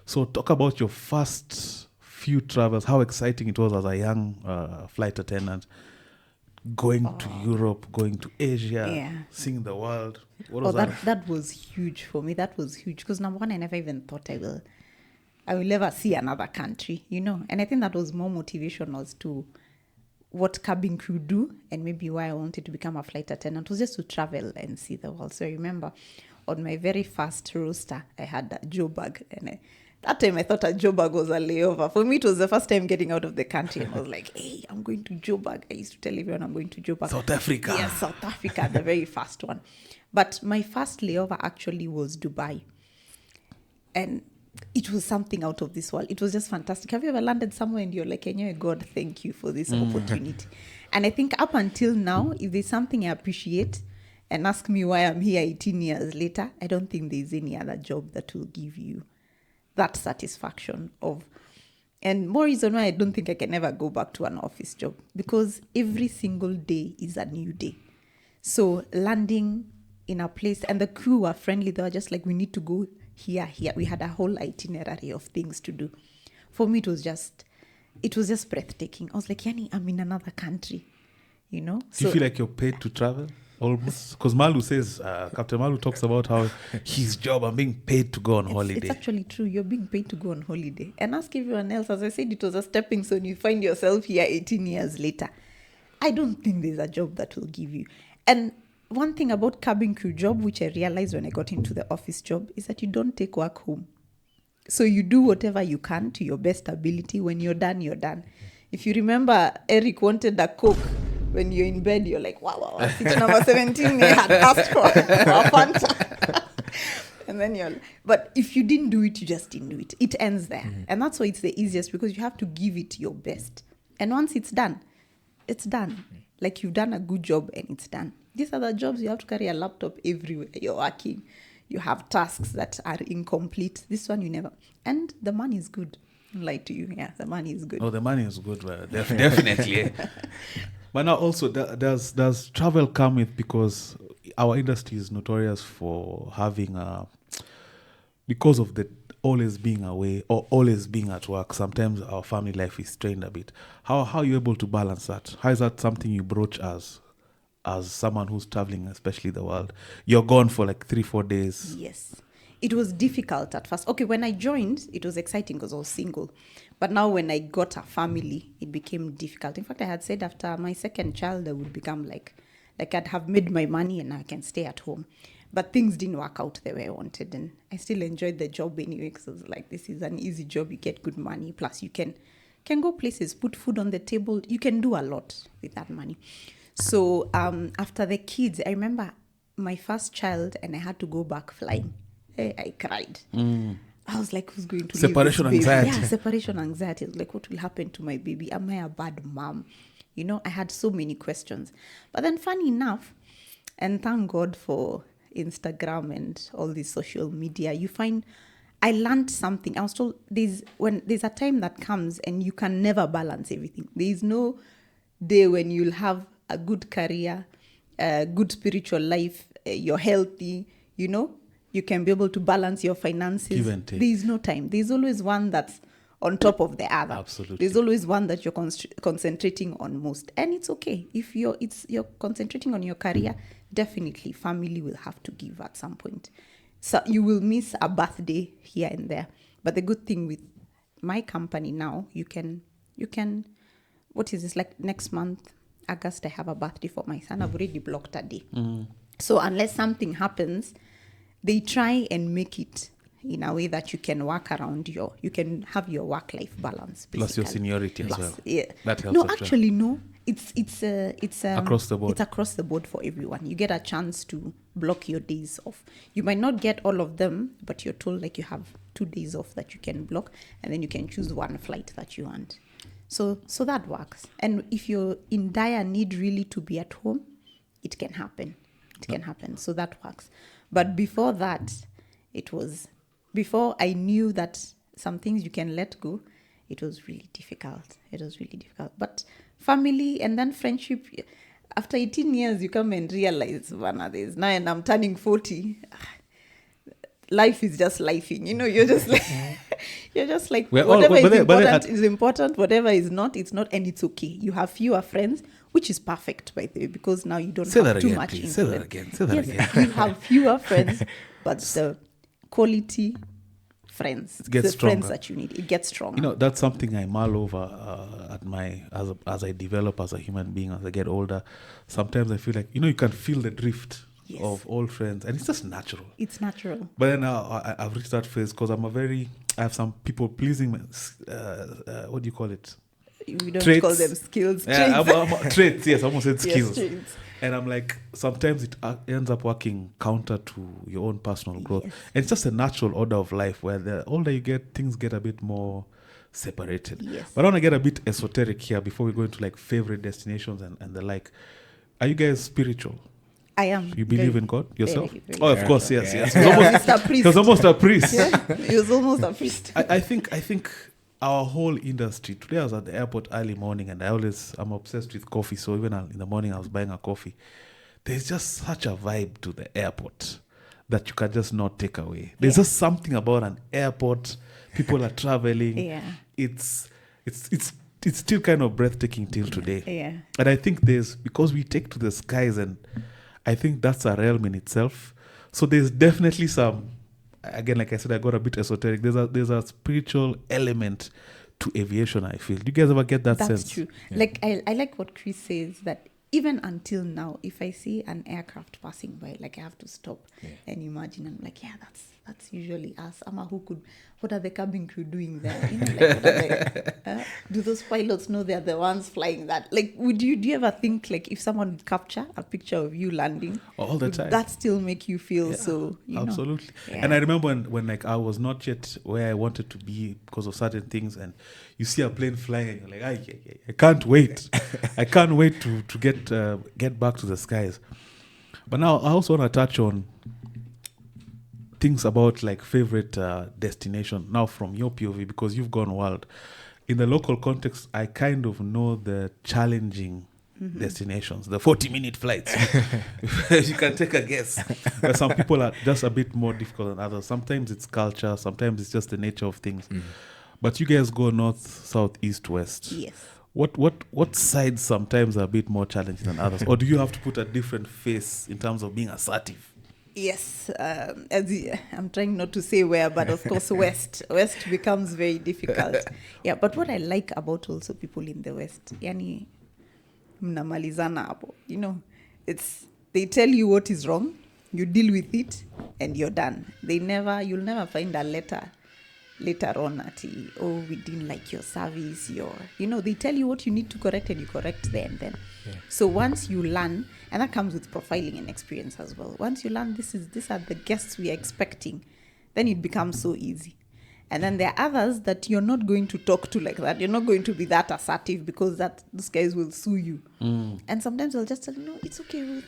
So talk about your first few travels, how exciting it was as a young flight attendant, going to Europe, going to Asia, seeing the world. What was that? That was huge for me. That was huge because number one, I never even thought I will ever see another country, And I think that was more motivation as to what cabin crew do, and maybe why I wanted to become a flight attendant was just to travel and see the world. So I remember on my very first roster, I had a Joburg, and that time I thought a Joburg was a layover. For me, it was the first time getting out of the country, and I was like, hey, I'm going to Joburg. I used to tell everyone I'm going to Joburg. South Africa. Yes, South Africa, the very first one. But my first layover actually was Dubai. And it was something out of this world. It was just fantastic. Have you ever landed somewhere and you're like, God, thank you for this opportunity? And I think up until now, if there's something I appreciate and ask me why I'm here 18 years later, I don't think there's any other job that will give you that satisfaction of. And more reason why I don't think I can ever go back to an office job, because every single day is a new day. So landing in a place, and the crew were friendly. They were just like, we need to go here. We had a whole itinerary of things to do. For me, it was just breathtaking. I was like, Yani, I'm in another country, Do you feel like you're paid to travel? Almost. Because Malu says, Captain Malu talks about how his job, I'm being paid to go on holiday. It's actually true. You're being paid to go on holiday. And ask everyone else. As I said, it was a stepping stone. You find yourself here 18 years later. I don't think there's a job that will give you. And one thing about cabin crew job, which I realized when I got into the office job, is that you don't take work home. So you do whatever you can to your best ability. When you're done, you're done. If you remember, Eric wanted a Coke. When you're in bed, you're like, wow, seat number 17, they had asked for a Fanta. And then but if you didn't do it, you just didn't do it. It ends there. Mm-hmm. And that's why it's the easiest, because you have to give it your best. And once it's done, it's done. Mm-hmm. Like you've done a good job and it's done. These are the jobs you have to carry a laptop everywhere you're working. You have tasks that are incomplete. This one you never. And the money is good. I'll lie to you. Yeah, the money is good. Oh, the money is good. Definitely. But now also, does travel come with, because our industry is notorious for having, because of the always being away or always being at work, sometimes our family life is strained a bit. How are you able to balance that? How is that something you broach as someone who's traveling, especially the world? You're gone for like 3-4 days. Yes. It was difficult at first. Okay, when I joined, it was exciting because I was single. But now when I got a family, it became difficult. In fact, I had said after my second child, I would become like I'd have made my money and I can stay at home. But things didn't work out the way I wanted. And I still enjoyed the job anyway, because I was like, this is an easy job. You get good money. Plus, you can go places, put food on the table. You can do a lot with that money. So after the kids, I remember my first child and I had to go back flying. I cried. I was like, who's going to separation leave this baby? anxiety? Yeah, separation anxiety. I was like, what will happen to my baby? Am I a bad mom? You know, I had so many questions. But then funny enough, and thank God for Instagram and all this social media, you find I learned something. I was told there's a time that comes and you can never balance everything. There is no day when you'll have a good career, a good spiritual life, you're healthy, you know, you can be able to balance your finances. Give and take. There is no time. There's always one that's on top of the other. Absolutely. There's always one that you're concentrating on most. And it's okay. If you're concentrating on your career, definitely family will have to give at some point. So you will miss a birthday here and there. But the good thing with my company now, you can, what is this, like next month, August, I have a birthday for my son. I've already blocked a day. So unless something happens, they try and make it in a way that you can work around you can have your work-life balance. Basically. Plus your seniority as well. Yeah. That helps. No, actually, no. It's across the board. It's across the board for everyone. You get a chance to block your days off. You might not get all of them, but you're told like you have 2 days off that you can block, and then you can choose one flight that you want. So that works. And if you're in dire need really to be at home, it can happen. It can happen. So that works. But before that, before I knew that some things you can let go, it was really difficult. But family and then friendship, after 18 years, you come and realize, one of these, now and I'm turning 40, life is just lifing. You know, you're just like, whatever is important is important, whatever is not, it's not, and it's okay. You have fewer friends, which is perfect, by the way, because now you don't have too much influence. Say that again. You have fewer friends, but the quality friends, gets the stronger. Friends that you need, it gets stronger. You know, that's something I mull over as I develop as a human being, as I get older. Sometimes I feel like, you can feel the drift of old friends, and it's just natural. It's natural. But then I've reached that phase because I have some people pleasing, what do you call it? We don't traits. call them skills. Yeah, traits, yes, I almost said skills. Yes, traits. And I'm like, sometimes it ends up working counter to your own personal growth. Yes. And it's just a natural order of life where the older you get, things get a bit more separated. Yes. But I want to get a bit esoteric here before we go into like favorite destinations and the like. Are you guys spiritual? I am. You believe in God yourself? Very. Oh, of course, yes. Yeah, Mr. Priest. He was almost a priest. Yeah, he was almost a priest. I think our whole industry, today I was at the airport early morning and I'm obsessed with coffee. So even in the morning I was buying a coffee. There's just such a vibe to the airport that you can just not take away. There's just something about an airport. People are traveling. Yeah. It's still kind of breathtaking till today. Yeah. And I think because we take to the skies, and I think that's a realm in itself. So there's definitely some, again, like I said, I got a bit esoteric. There's a spiritual element to aviation, I feel. Do you guys ever get that sense? That's true. Like I like what Chris says, that even until now, if I see an aircraft passing by, like I have to stop and imagine. I'm like, yeah, that's usually us. What are the cabin crew doing there? You know, like, what are do those pilots know they're the ones flying that? Like, do you ever think, like, if someone would capture a picture of you landing, all the time, would that still make you feel so? Absolutely. Yeah. And I remember when like I was not yet where I wanted to be because of certain things, and you see a plane flying, and you're like, I can't wait. I can't wait to get back to the skies. But now I also want to touch on things about like favorite destination now from your POV, because you've gone wild. In the local context, I kind of know the challenging destinations, the 40-minute flights. You can take a guess. But some people are just a bit more difficult than others. Sometimes it's culture, sometimes it's just the nature of things. But you guys go north, south, east, west. Yes. What sides sometimes are a bit more challenging than others? Or do you have to put a different face in terms of being assertive? Yes, I'm trying not to say where, but of course west becomes very difficult. Yeah, but what I like about also people in the west, yani mnamalizana hapo, you know, they tell you what is wrong, you deal with it, and you're done. You'll never find a letter later on at, oh, we didn't like your service, they tell you what you need to correct, and you correct there and then. Yeah. So once you learn, and that comes with profiling and experience as well. Once you learn these are the guests we are expecting, then it becomes so easy. And then there are others that you're not going to talk to like that. You're not going to be that assertive, because those guys will sue you. And sometimes they'll just tell you, no, it's okay, Ruth.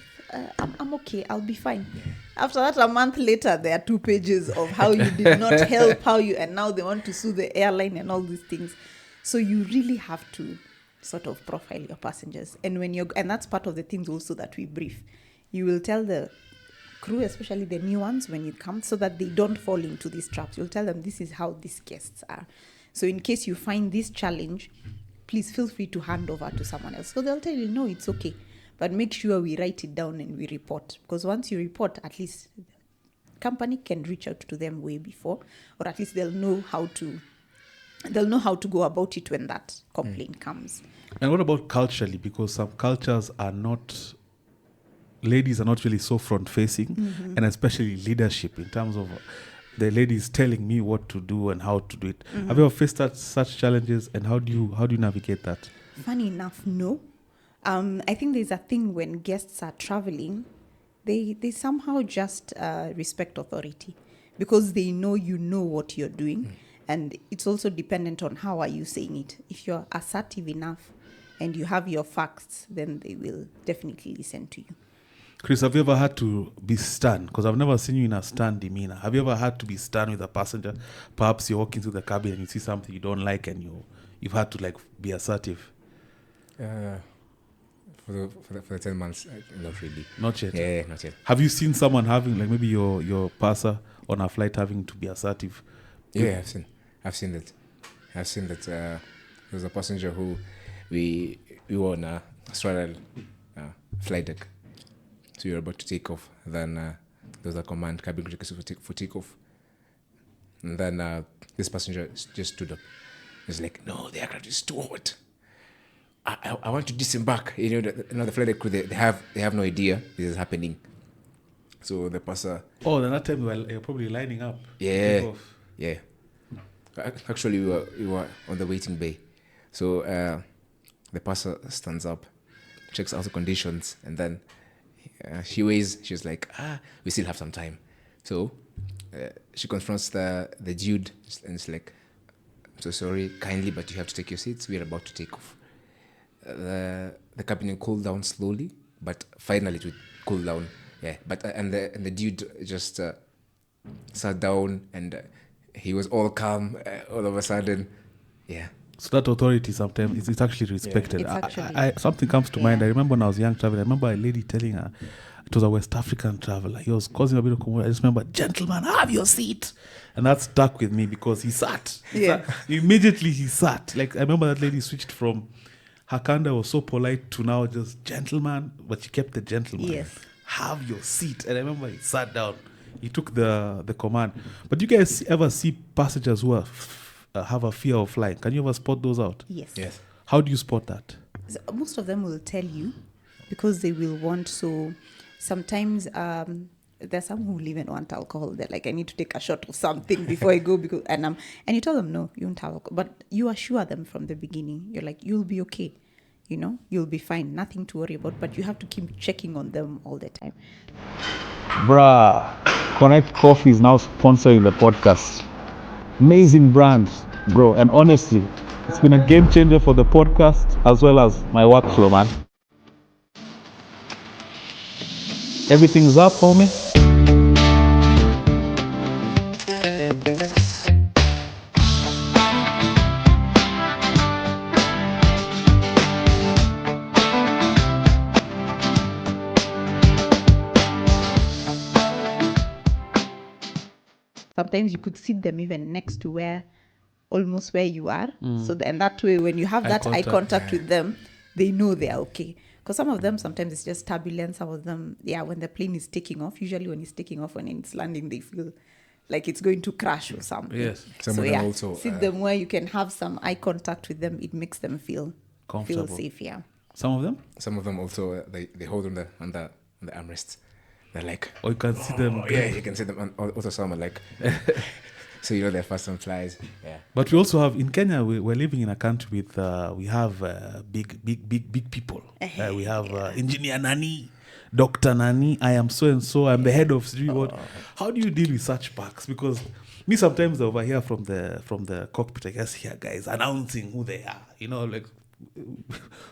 I'm okay. I'll be fine. Yeah. After that, a month later, there are 2 pages of how you did not help, and now they want to sue the airline and all these things. So you really have to sort of profile your passengers. And and that's part of the things also that we brief. You will tell the crew, especially the new ones, when you come, so that they don't fall into these traps. You'll tell them this is how these guests are. So in case you find this challenge, please feel free to hand over to someone else. So they'll tell you, no, it's okay. But make sure we write it down and we report. Because once you report, at least the company can reach out to them way before, or at least they'll know how to go about it when that complaint comes. And what about culturally? Because some cultures ladies are not really so front-facing, and especially leadership in terms of the ladies telling me what to do and how to do it. Have you ever faced such challenges, and how do you navigate that? Funny enough, no. I think there's a thing when guests are traveling, they somehow just respect authority, because they know you know what you're doing. And it's also dependent on how are you saying it. If you're assertive enough and you have your facts, then they will definitely listen to you. Chris, have you ever had to be stern? Because I've never seen you in a stern demeanor. Have you ever had to be stern with a passenger? Perhaps you're walking through the cabin and you see something you don't like, and you've had to like be assertive. For the 10 months, not really. Not yet. Yeah, not yet. Have you seen someone having, like maybe your passer on a flight having to be assertive? Yeah, I've seen that. There was a passenger who we were on a straddle flight deck. So we were about to take off. Then there was a command, cabin crew for takeoff. And then this passenger just stood up. He was like, no, the aircraft is too hot. I want to disembark. The flight deck crew, they have no idea this is happening. So the passer... Oh, then that time you were probably lining up. Yeah. Yeah. Actually, we were on the waiting bay. So the passer stands up, checks out the conditions, and then she weighs. She's like, we still have some time. So she confronts the dude, and it's like, I'm so sorry, kindly, but you have to take your seats. We are about to take off. The cabin cooled down slowly, but finally it would cool down. Yeah, but and the dude just sat down, and he was all calm all of a sudden. Yeah. So that authority sometimes it's actually respected. Yeah. It's actually, something comes to mind. I remember when I was young traveling, I remember a lady telling her, it was a West African traveler. He was causing a bit of commotion. I just remember, gentlemen, have your seat. And that stuck with me because he sat. Immediately he sat. Like I remember that lady switched from her Kainda was so polite to now just gentleman, but she kept the gentleman. Yes. have your seat. And I remember he sat down. He took the command. But you guys ever see passengers who have a fear of flying? Can you ever spot those out? Yes. How do you spot that? So most of them will tell you because they will want. So sometimes there's some who will even want alcohol. They're like, I need to take a shot of something before I go. And you tell them, no, you won't have alcohol. But you assure them from the beginning. You're like, you'll be okay. You'll be fine. Nothing to worry about. But you have to keep checking on them all the time. Bruh, Connect Coffee is now sponsoring the podcast. Amazing brand, bro. And honestly, it's been a game changer for the podcast as well as my workflow, man. Everything's up, homie. Sometimes you could sit them even next to almost where you are. So and that way, when you have that eye contact with them, they know they are okay. Because some of them, sometimes it's just turbulence. Some of them, when the plane is taking off, usually when it's taking off, when it's landing, they feel like it's going to crash or something. Yes. Some of them also sit them where you can have some eye contact with them. It makes them feel safe. Yeah. Some of them? Some of them also they hold on the armrests. They're like, Or you can see them. you can see them. And also some are like, so they're first on flies. Yeah. But we also have in Kenya. We're living in a country with we have big people. We have Engineer Nani, Dr. Nani. I am so and so. I'm the head of what? How do you deal with such packs? Because me sometimes over here from the cockpit, I guess hear guys announcing who they are. Like.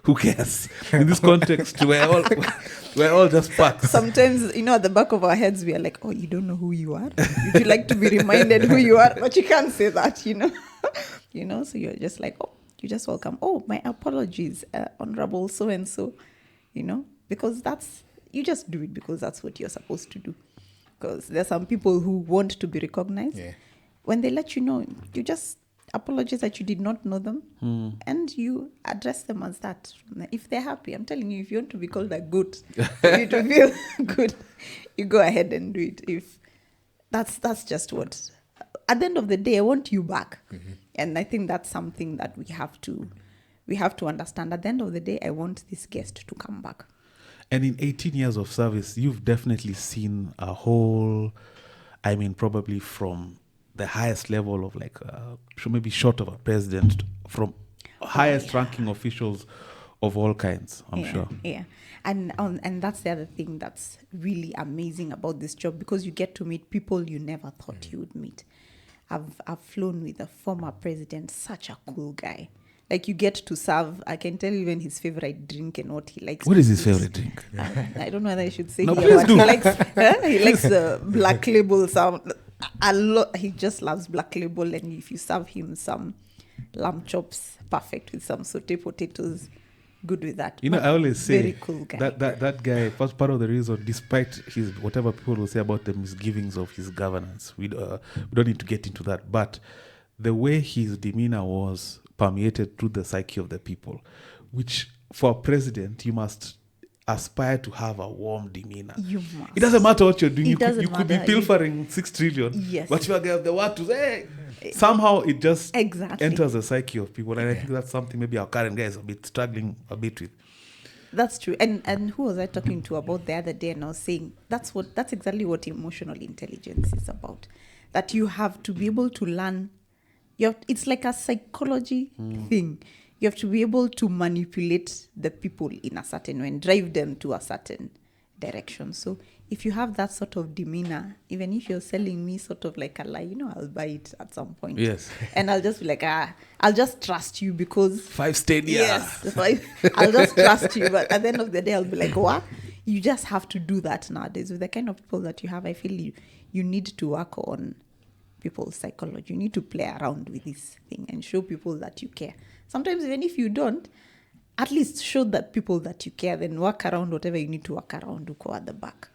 Who cares? In this context, we're all just packs. Sometimes, at the back of our heads, we are like, oh, you don't know who you are? Would you like to be reminded who you are? But you can't say that, So you're just like, oh, you're just welcome. Oh, my apologies, Honorable so-and-so, because you just do it because that's what you're supposed to do. Because there's some people who want to be recognized. Yeah. When they let you know, you just apologize that you did not know them and you address them as that. If they're happy, I'm telling you, if you want to be called a goat, for you to feel good, you go ahead and do it. If that's just what, at the end of the day, I want you back. And I think that's something that we have to understand. At the end of the day, I want this guest to come back. And in 18 years of service, you've definitely seen a whole, probably from the highest level of maybe short of a president, from highest ranking officials of all kinds, I'm sure. Yeah. And that's the other thing that's really amazing about this job, because you get to meet people you never thought you would meet. I've flown with a former president, such a cool guy. Like, you get to serve, I can tell you even his favorite drink and what he likes. What is his favorite drink? I don't know whether I should say No, here, please but do. he likes the Black Label sound a lot. He just loves Black Label, and if you serve him some lamb chops, perfect, with some sauté potatoes, good with that. I always say very cool guy. that guy, first part of the reason, despite his whatever people will say about the misgivings of his governance, we don't need to get into that, but the way his demeanor was permeated through the psyche of the people, which for a president, you must aspire to have a warm demeanor. You must. It doesn't matter what you're doing. It You could be pilfering 6 trillion, Yes. but you are the word to say. Somehow it just Exactly. enters the psyche of people, and I think that's something maybe our current guys are struggling a bit with. That's true. And who was I talking to about the other day? And I was saying that's exactly what emotional intelligence is about. That you have to be able to learn. It's like a psychology thing. You have to be able to manipulate the people in a certain way and drive them to a certain direction. So if you have that sort of demeanor, even if you're selling me sort of like a lie, I'll buy it at some point. Yes. And I'll just be like, I'll just trust you because 5 stadia. Yes. I'll just trust you. But at the end of the day, I'll be like, what? You just have to do that nowadays. With the kind of people that you have, I feel you need to work on people's psychology. You need to play around with this thing and show people that you care. Sometimes even if you don't, at least show that people that you care, then work around whatever you need to work around to go at the back.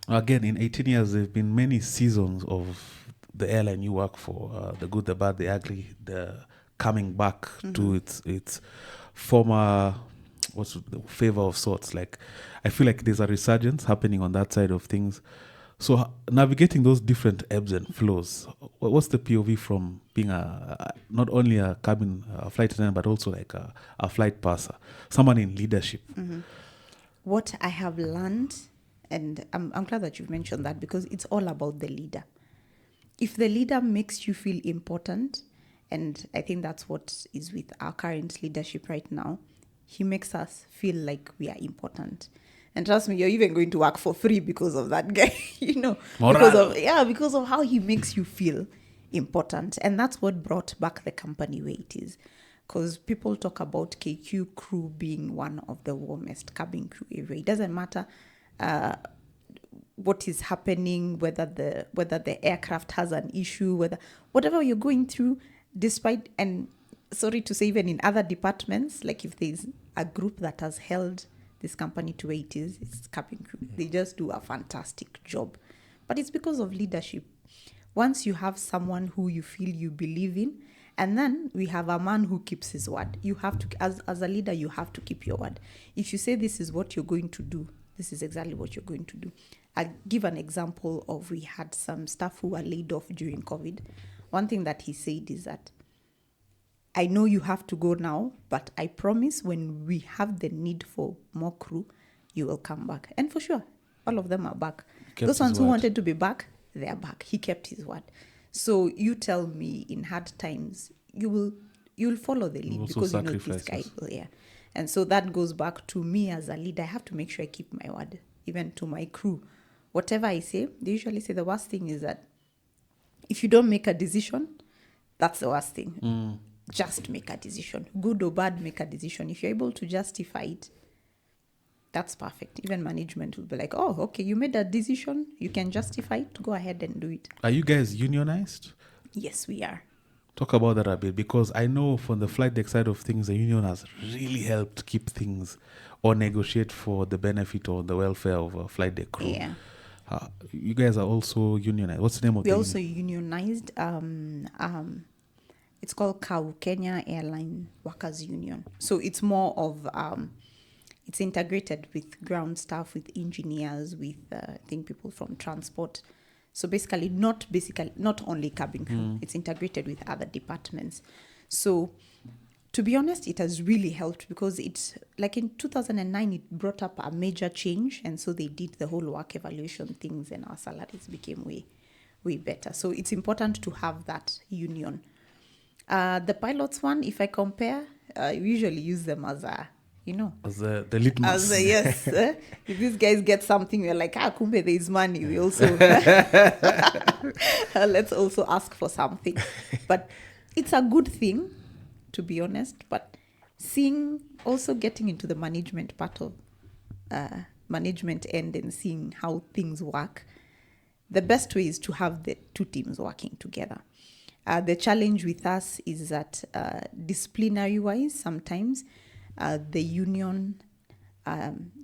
Again, in 18 years, there have been many seasons of the airline you work for, the good, the bad, the ugly, the coming back to its former, what's the favor of sorts. Like, I feel like there's a resurgence happening on that side of things. So navigating those different ebbs and flows, what's the POV from being not only a cabin flight attendant, but also like a flight passer, someone in leadership? What I have learned, and I'm glad that you've mentioned that, because it's all about the leader. If the leader makes you feel important, and I think that's what is with our current leadership right now, he makes us feel like we are important. And trust me, you're even going to work for free because of that guy, because of how he makes you feel important. And that's what brought back the company where it is. Because people talk about KQ crew being one of the warmest cabin crew ever. It doesn't matter what is happening, whether the aircraft has an issue, whatever you're going through, despite, and sorry to say, even in other departments, like if there's a group that has held this company to where it is, it's cabin crew. They just do a fantastic job. But it's because of leadership. Once you have someone who you feel you believe in, and then we have a man who keeps his word. You have to, as a leader, you have to keep your word. If you say this is what you're going to do, this is exactly what you're going to do. I'll give an example of, we had some staff who were laid off during COVID. One thing that he said is that, I know you have to go now, but I promise when we have the need for more crew, you will come back. And for sure, all of them are back. Those ones who wanted to be back, they are back. He kept his word. So you tell me, in hard times, you'll follow the lead, because you know this guy will, yeah. And so that goes back to me as a leader. I have to make sure I keep my word, even to my crew. Whatever I say, they usually say the worst thing is that if you don't make a decision, that's the worst thing. Just make a decision. Good or bad, make a decision. If you're able to justify it, that's perfect. Even management will be like, oh, okay, you made a decision. You can justify it. Go ahead and do it. Are you guys unionized? Yes, we are. Talk about that a bit, because I know from the flight deck side of things, the union has really helped keep things or negotiate for the benefit or the welfare of a flight deck crew. Yeah. You guys are also unionized. What's the name of We're the also unionized. It's called KAU, Kenya Airline Workers Union. So it's more of, it's integrated with ground staff, with engineers, with, I think, people from transport. So basically not only cabin crew, it's integrated with other departments. So to be honest, it has really helped, because it's like in 2009, it brought up a major change. And so they did the whole work evaluation things, and our salaries became way better. So it's important to have that union. The pilots one, if I compare, we usually use them as a, as the litmus. As a, yes. If these guys get something, we're like, kumbe, there is money. We also, let's also ask for something. But it's a good thing, to be honest. But also getting into the management part of management end and seeing how things work, the best way is to have the two teams working together. The challenge with us is that disciplinary-wise, sometimes the union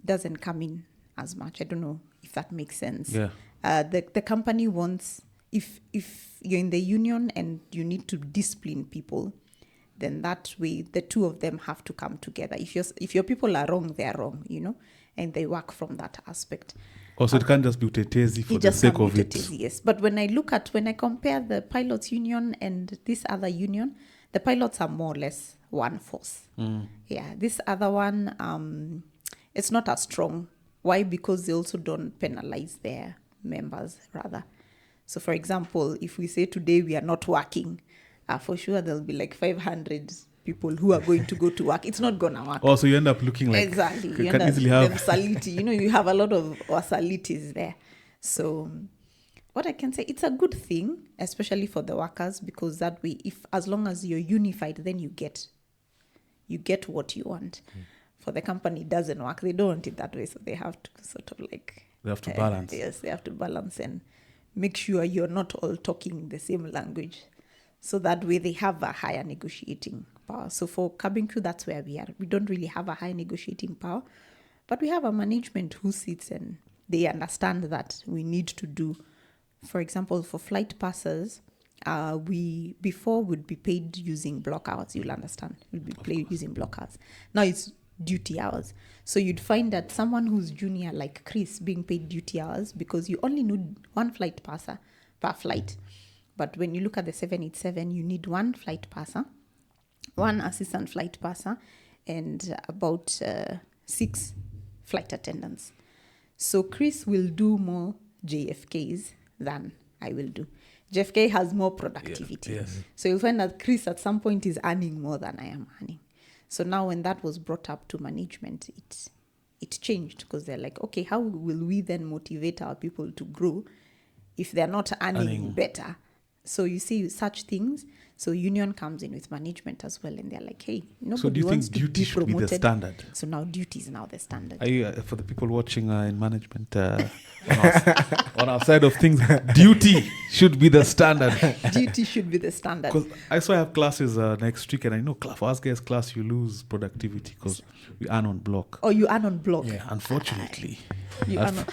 doesn't come in as much. I don't know if that makes sense. Yeah. The company wants, if you're in the union and you need to discipline people, then that way the two of them have to come together. If your people are wrong, they are wrong, and they work from that aspect. Also, it can't just be utetezi for the sake of it. Yes, but when I compare the pilots union and this other union, the pilots are more or less one force. Yeah, this other one, it's not as strong. Why? Because they also don't penalize their members, rather. So, for example, if we say today we are not working, for sure there'll be like 500 people who are going to go to work. It's not going to work. Oh, so you end up looking like... Exactly. You can easily have... Saliti. You have a lot of salitis there. So what I can say, it's a good thing, especially for the workers, because that way, as long as you're unified, then you get what you want. For the company, it doesn't work. They don't want it that way, so they have to sort of like... They have to balance. Yes, they have to balance and make sure you're not all talking the same language. So that way they have a higher negotiating power. So for cabin crew, that's where we are. We don't really have a high negotiating power, but we have a management who sits and they understand that we need to do. For example, for flight passers, before would be paid using block hours. You'll understand. We'll be paid using block hours. Now it's duty hours. So you'd find that someone who's junior like Chris being paid duty hours because you only need one flight passer per flight. But when you look at the 787, you need one flight passer, one assistant flight passer, and about 6 flight attendants. So Chris will do more JFKs than I will do. JFK has more productivity. Yes. So you'll find that Chris at some point is earning more than I am earning. So now when that was brought up to management, it changed because they're like, okay, how will we then motivate our people to grow if they're not earning better? So you see such things. So union comes in with management as well, and they're like, hey, nobody So do you wants think to duty be should be the promoted. standard? So now duty is now the standard. Are you, for the people watching in management, on our side of things, duty should be the standard. Duty should be the standard. Because I saw I have classes next week, and I know for us guys class, you lose productivity because we earn on block. Or you earn on block. Yeah, unfortunately. You earn on...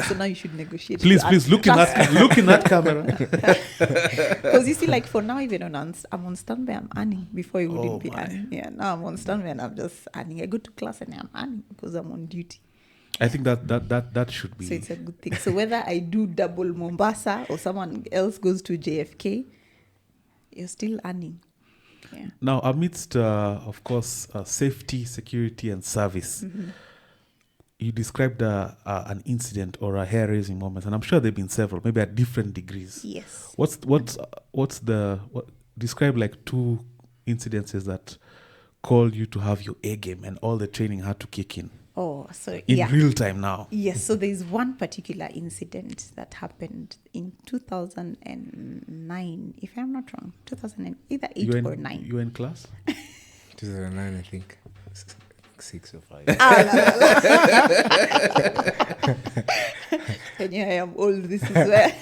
So now you should negotiate. Please, look in that camera. Because you see, like for now, even I'm on standby, I'm earning before you wouldn't be my. earning. Yeah, now I'm on standby and I'm just earning. I go to class and I'm earning because I'm on duty. I think that should be. So it's a good thing. So whether I do double Mombasa or someone else goes to JFK, you're still earning. Yeah. Now, amidst, of course, safety, security, and service, you described an incident or a hair-raising moment, and I'm sure there've been several, maybe at different degrees. Yes. Describe like 2 incidences that called you to have your A game and all the training had to kick in. Oh, so in real time now. Yes, so there's one particular incident that happened in 2009, if I'm not wrong, either 8 or 9. You were in class? 2009, I think. 6 or 5. And yeah, I am old. This is where...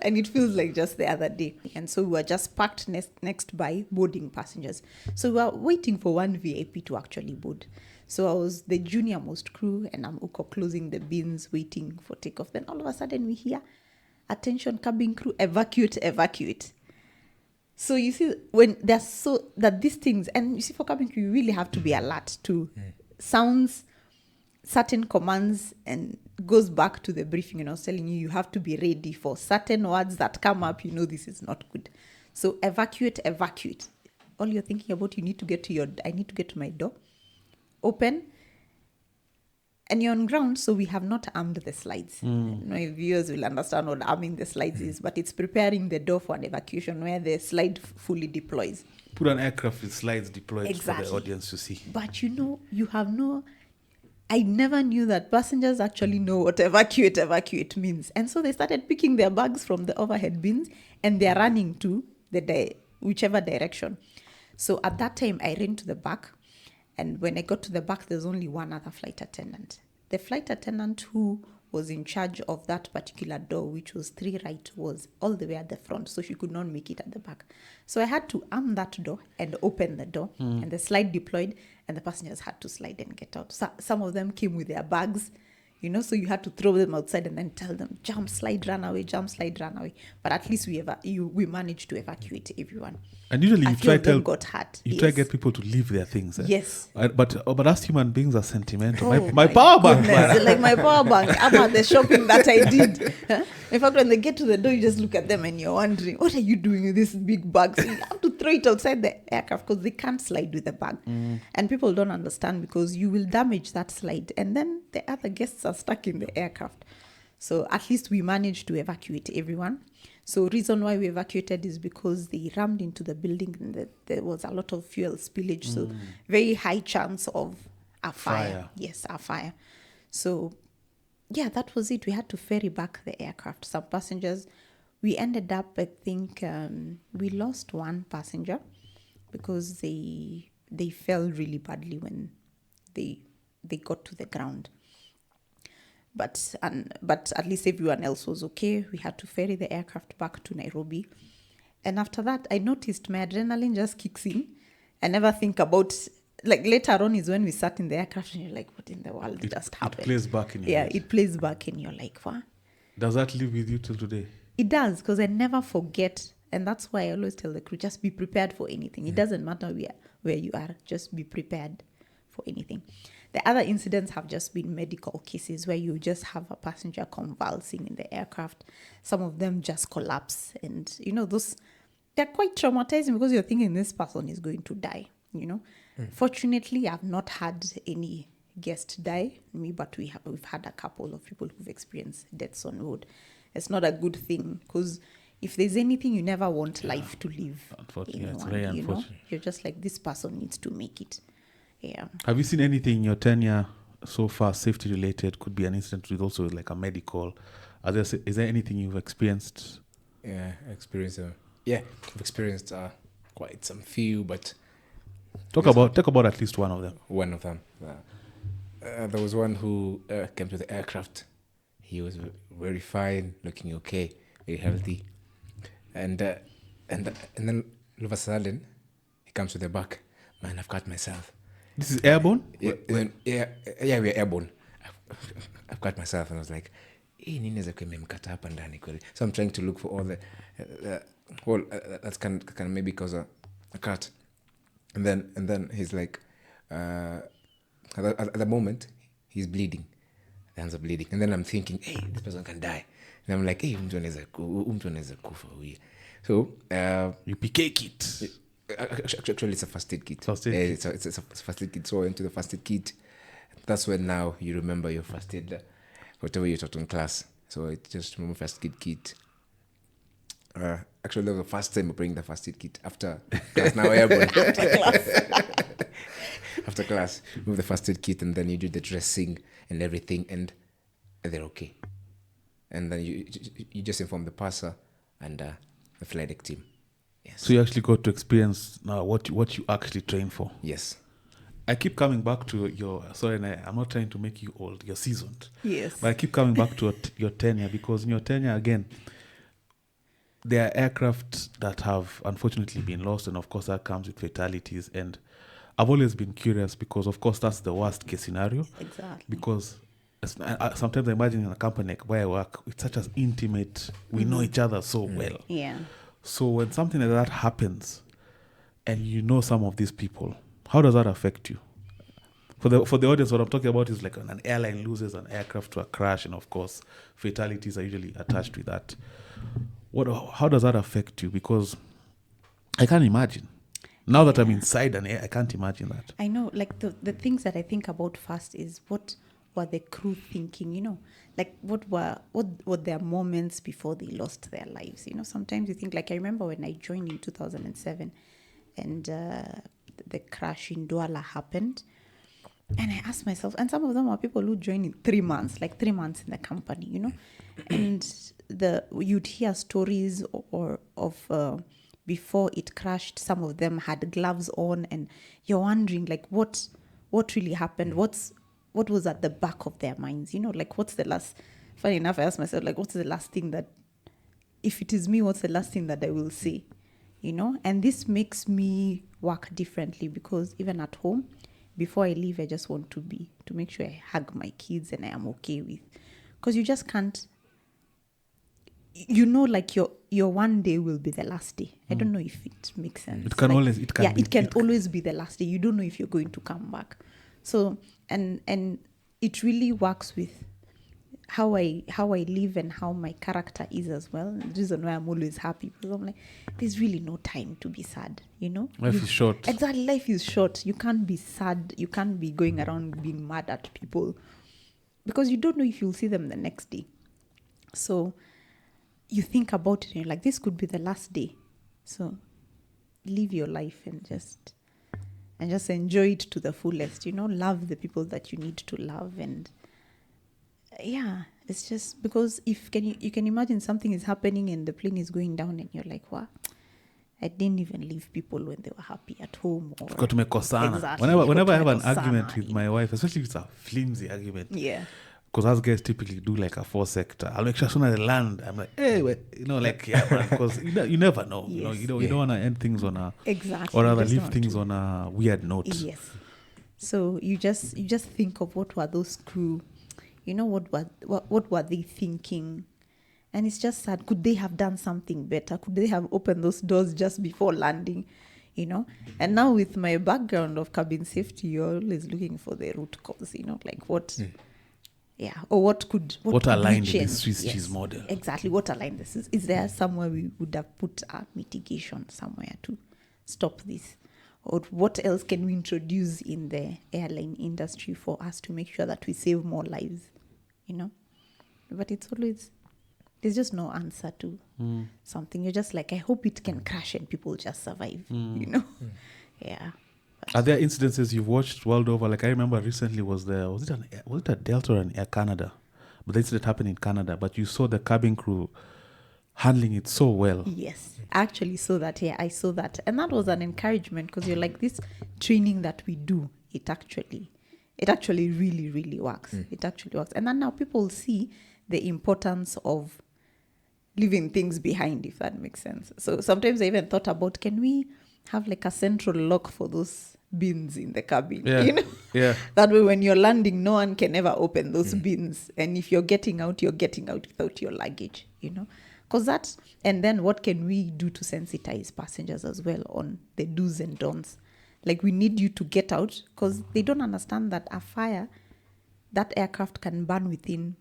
and it feels like just the other day. And so we were just parked next by boarding passengers. So we were waiting for one VIP to actually board. So I was the junior most crew and I'm closing the bins, waiting for takeoff. Then all of a sudden we hear, attention cabin crew, evacuate. So you see, when there's that these things, and you see for cabin crew, you really have to be alert to sounds, certain commands, and goes back to the briefing. And I was telling you, you have to be ready for certain words that come up. You know, this is not good. So evacuate. All you're thinking about, I need to get to my door. Open, and you're on ground, so we have not armed the slides. My viewers will understand what arming the slides is, but it's preparing the door for an evacuation where the slide fully deploys. Put an aircraft with slides deployed Exactly. for the audience to see. But I never knew that passengers actually know what evacuate means. And so they started picking their bags from the overhead bins and they're running to whichever direction. So at that time, I ran to the back. And when I got to the back, there's only one other flight attendant. The flight attendant who was in charge of that particular door, which was 3 right, was all the way at the front, so she could not make it at the back. So I had to arm that door and open the door, and the slide deployed, and the passengers had to slide and get out. So some of them came with their bags, so you had to throw them outside and then tell them, jump, slide, run away. But at least we managed to evacuate everyone. And usually you try to got hurt. get people to leave their things. Yes. But us human beings are sentimental. Oh, my power bank. Goodness. Like my power bank. I'm at the shopping that I did. In fact, when they get to the door, you just look at them and you're wondering, what are you doing with this big bag? So you have to throw it outside the aircraft because they can't slide with the bag. And people don't understand because you will damage that slide and then the other guests are stuck in the aircraft. So at least we managed to evacuate everyone. So reason why we evacuated is because they rammed into the building and there was a lot of fuel spillage. So very high chance of a fire. Yes, a fire. So yeah, that was it. We had to ferry back the aircraft. Some passengers, we ended up, I think, we lost one passenger because they fell really badly when they got to the ground. But at least everyone else was okay. We had to ferry the aircraft back to Nairobi. And after that, I noticed my adrenaline just kicks in. I never think about, like later on is when we sat in the aircraft and you're like, what in the world just happened? It plays back in your head. It plays back and you're like, what? Does that live with you till today? It does, because I never forget. And that's why I always tell the crew, just be prepared for anything. It doesn't matter where you are, just be prepared for anything. The other incidents have just been medical cases where you just have a passenger convulsing in the aircraft. Some of them just collapse. And, they're quite traumatizing because you're thinking this person is going to die, Fortunately, I've not had any guest die, but we've had a couple of people who've experienced deaths on road. It's not a good thing because if there's anything you never want life to live. Unfortunately, it's very unfortunate. You're just like, this person needs to make it. Yeah. Have you seen anything in your tenure so far, safety related? Could be an incident with also like a medical. Is there anything you've experienced? Yeah, I've experienced quite some few, but Talk about at least one of them. one of them. There was one who came to the aircraft. He was very fine, looking okay, very healthy, and then all of a sudden he comes to the back. Man, I've cut myself. This is airborne? Yeah, we're airborne. I've cut myself, and I was like, nini inaweza kuwa imemkata hapa ndani kweli? So I'm trying to look for all the that's can maybe cause a cut, and then he's like, at the moment he's bleeding, the hands are bleeding, and then I'm thinking, hey, this person can die, and I'm like, hey, mtu anaweza kufa huyu. So you PK kit. Actually, it's a first aid kit. First aid kit. It's a first aid kit. So I went to the first aid kit. That's when now you remember your first aid, whatever you taught in class. So it just remember first aid kit. Actually, that was the first time I bring the first aid kit after class. Now airborne. After class, move the first aid kit, and then you do the dressing and everything, and they're okay. And then you just inform the purser and the flight deck team. Yes. So you actually got to experience now what you actually train for. Yes. I keep coming back to I'm not trying to make you old, you're seasoned. Yes. But I keep coming back to your tenure, because in your tenure, again, there are aircraft that have unfortunately been lost, and of course that comes with fatalities. And I've always been curious, because of course that's the worst case scenario. Exactly. Because sometimes I imagine in a company like where I work, it's such as intimate, we know each other so well. Yeah. So when something like that happens, and you know some of these people, how does that affect you? For the audience, what I'm talking about is like an airline loses an aircraft to a crash, and of course fatalities are usually attached with that. How does that affect you? Because I can't imagine. Now that I'm inside an air, I can't imagine that. I know, like the things that I think about first is what were the crew thinking, like what were their moments before they lost their lives. Sometimes you think, like I remember when I joined in 2007 and the crash in Douala happened, and I asked myself, and some of them are people who joined in 3 months, like 3 months in the company, and you'd hear stories of before it crashed, some of them had gloves on, and you're wondering like what really happened, what was at the back of their minds, like what's the last. Funny enough, I asked myself, like, what's the last thing that, if it is me, what's the last thing that I will say, and this makes me work differently, because even at home, before I leave, I just want to make sure I hug my kids and I am okay with, because you just can't, like your one day will be the last day. I don't know if it makes sense. It can always be the last day. You don't know if you're going to come back. So and it really works with how I live and how my character is as well. The reason why I'm always happy, because I'm like, there's really no time to be sad, Life is short. Exactly, life is short. You can't be sad. You can't be going around being mad at people, because you don't know if you'll see them the next day. So you think about it and you're like, this could be the last day. So live your life and just enjoy it to the fullest, love the people that you need to love. And yeah, it's just because you can imagine something is happening and the plane is going down and you're like, what? I didn't even leave people when they were happy at home. Or Exactly. Whenever I have an argument with my wife, especially if it's a flimsy argument. Yeah. Because us guys typically do like a 4-sector. I'll make sure as soon as I land, I'm like, hey, because you never know. Yes. You don't want to end things on a exactly, or rather leave things on a weird note. Yes. So you just think of what were those crew, what were they thinking, and it's just sad. Could they have done something better? Could they have opened those doors just before landing? you know. And now with my background of cabin safety, you're always looking for the root cause, you know, like what, or what could aligned we in change? this Swiss cheese model? Exactly, what aligned this is there somewhere we would have put a mitigation somewhere to stop this, or what else can we introduce in the airline industry for us to make sure that we save more lives, you know? But it's always, there's just no answer to something. You're just like, I hope it can crash and people just survive, you know? Yeah. Are there incidences you've watched world over? Like I remember recently was it a Delta or an Air Canada? But the incident happened in Canada, but you saw the cabin crew handling it so well. Yes, I actually saw that. Yeah, I saw that. And that was an encouragement because you're like, this training that we do, it actually really, really works. It actually works. And then now people see the importance of leaving things behind, if that makes sense. So sometimes I even thought about, can we have like a central lock for those bins in the cabin? Yeah. You know? Yeah. That way when you're landing, no one can ever open those bins. And if you're getting out without your luggage, you know? Because that, and then what can we do to sensitize passengers as well on the do's and don'ts? Like we need you to get out because they don't understand that a fire, that aircraft can burn within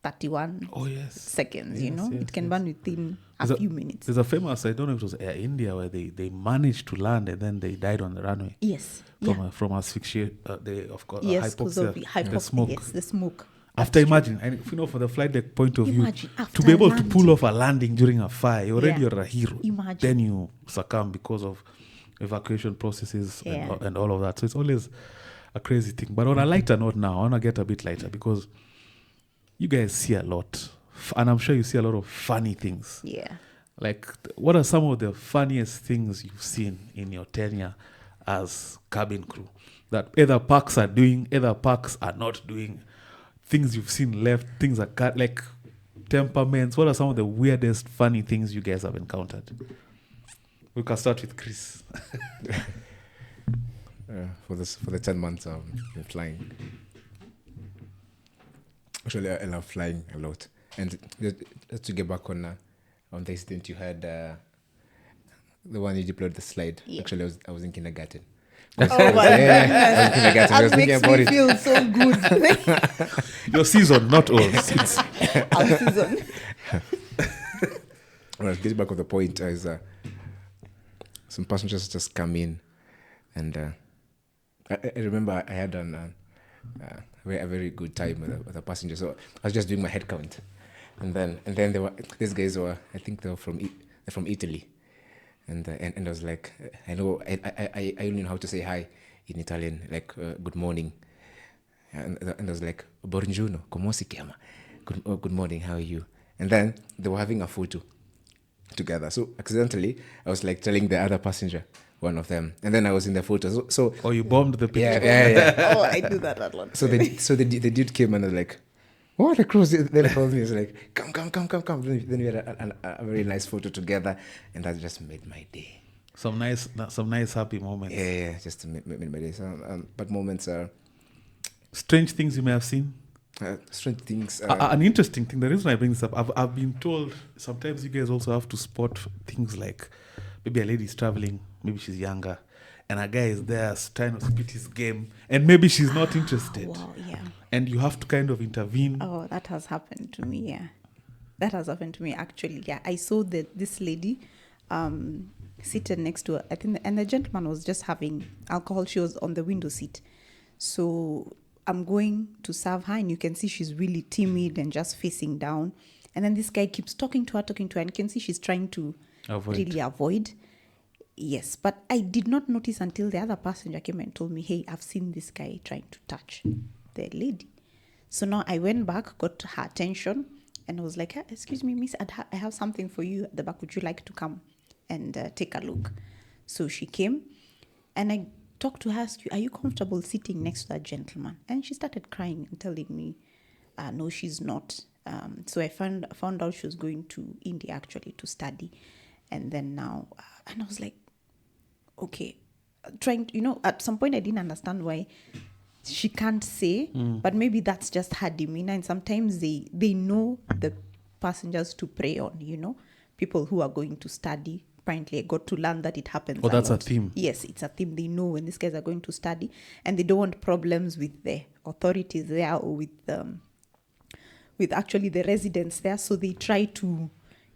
31 seconds, you know? It can burn within a few minutes. There's a famous, I don't know if it was Air India, where they managed to land and then they died on the runway. Yes. From asphyxia, Hypoxia, the smoke. Yes, the smoke. After imagine, and if you know, for the flight deck point of Imagine, view, after to be able to landing. pull off a landing during a fire, you're a hero. Imagine. Then you succumb because of evacuation processes and all of that. So it's always a crazy thing. But on a lighter note now, I want to get a bit lighter because you guys see a lot. And I'm sure you see a lot of funny things. Yeah. Like, what are some of the funniest things you've seen in your tenure as cabin crew that either parks are doing, either parks are not doing? Things you've seen left, things are cut, like temperaments. What are some of the weirdest, funny things you guys have encountered? We can start with Chris. For the 10 months I've been flying. Actually, I love flying a lot. And just to get back on the incident you had, the one you deployed the slide. Yeah. Actually, I was in kindergarten. Oh my I was in kindergarten. I was That thinking makes about me it. feel so good. Your season, not all. It's Our season. Well, getting back on the point is some passengers just come in, and I remember I had a very good time with the passenger. So I was just doing my head count, and then there were these guys I think they're from Italy, and I was like, I know I only know how to say hi in Italian, like good morning, and I was like, buongiorno, come si chiama? Good morning, how are you? And then they were having a photo together. So accidentally, I was like telling the other passenger, one of them, and then I was in the photo. So or you bombed the picture. yeah. Oh, I do that a lot. So the dude came and was like, "What the cruise?" Then called me. He was like, "Come." Then we had a very nice photo together, and that just made my day. Some nice happy moments. Yeah, just made my day. So, but moments are Strange things you may have seen. strange things. An interesting thing. The reason I bring this up, I've been told sometimes you guys also have to spot things like maybe a lady's traveling, maybe she's younger, and a guy is there trying to spit his game, and maybe she's not interested. Wow, yeah. And you have to kind of intervene. Oh, that has happened to me, yeah. That has happened to me, actually, yeah. I saw this lady seated next to her, I think, and the gentleman was just having alcohol. She was on the window seat. So I'm going to serve her, and you can see she's really timid and just facing down. And then this guy keeps talking to her, and you can see she's trying to really avoid. Yes, but I did not notice until the other passenger came and told me, hey, I've seen this guy trying to touch the lady. So now I went back, got her attention, and I was like, excuse me, miss, I have something for you at the back. Would you like to come and take a look? So she came, and I talked to her, asked you, are you comfortable sitting next to that gentleman? And she started crying and telling me, no, she's not. So I found out she was going to India, actually, to study. And then now, and I was like, okay, at some point I didn't understand why she can't say, but maybe that's just her demeanor. And sometimes they know the passengers to prey on, people who are going to study, apparently I got to learn that it happens. Oh, that's a lot. theme. Yes, it's a theme. They know when these guys are going to study, and they don't want problems with the authorities there or with actually the residents there. So they try to,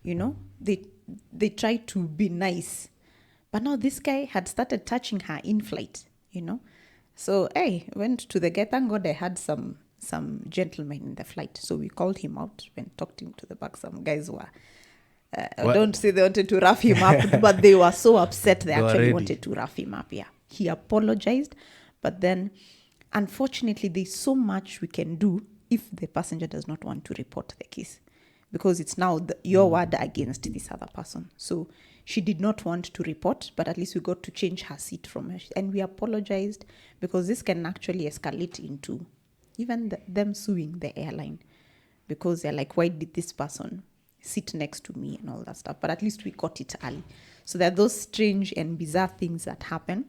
they try to be nice. But now this guy had started touching her in flight, So went to the guy. Thank God I had some gentlemen in the flight. So we called him out, went talked him to the back. Some guys were, don't say they wanted to rough him up, but they were so upset they actually ready. wanted to rough him up. Yeah. He apologized, but then unfortunately there's so much we can do if the passenger does not want to report the case, because it's now your word against this other person. So she did not want to report, but at least we got to change her seat from her. And we apologized, because this can actually escalate into even them suing the airline, because they're like, why did this person sit next to me and all that stuff? But at least we got it early. So there are those strange and bizarre things that happen.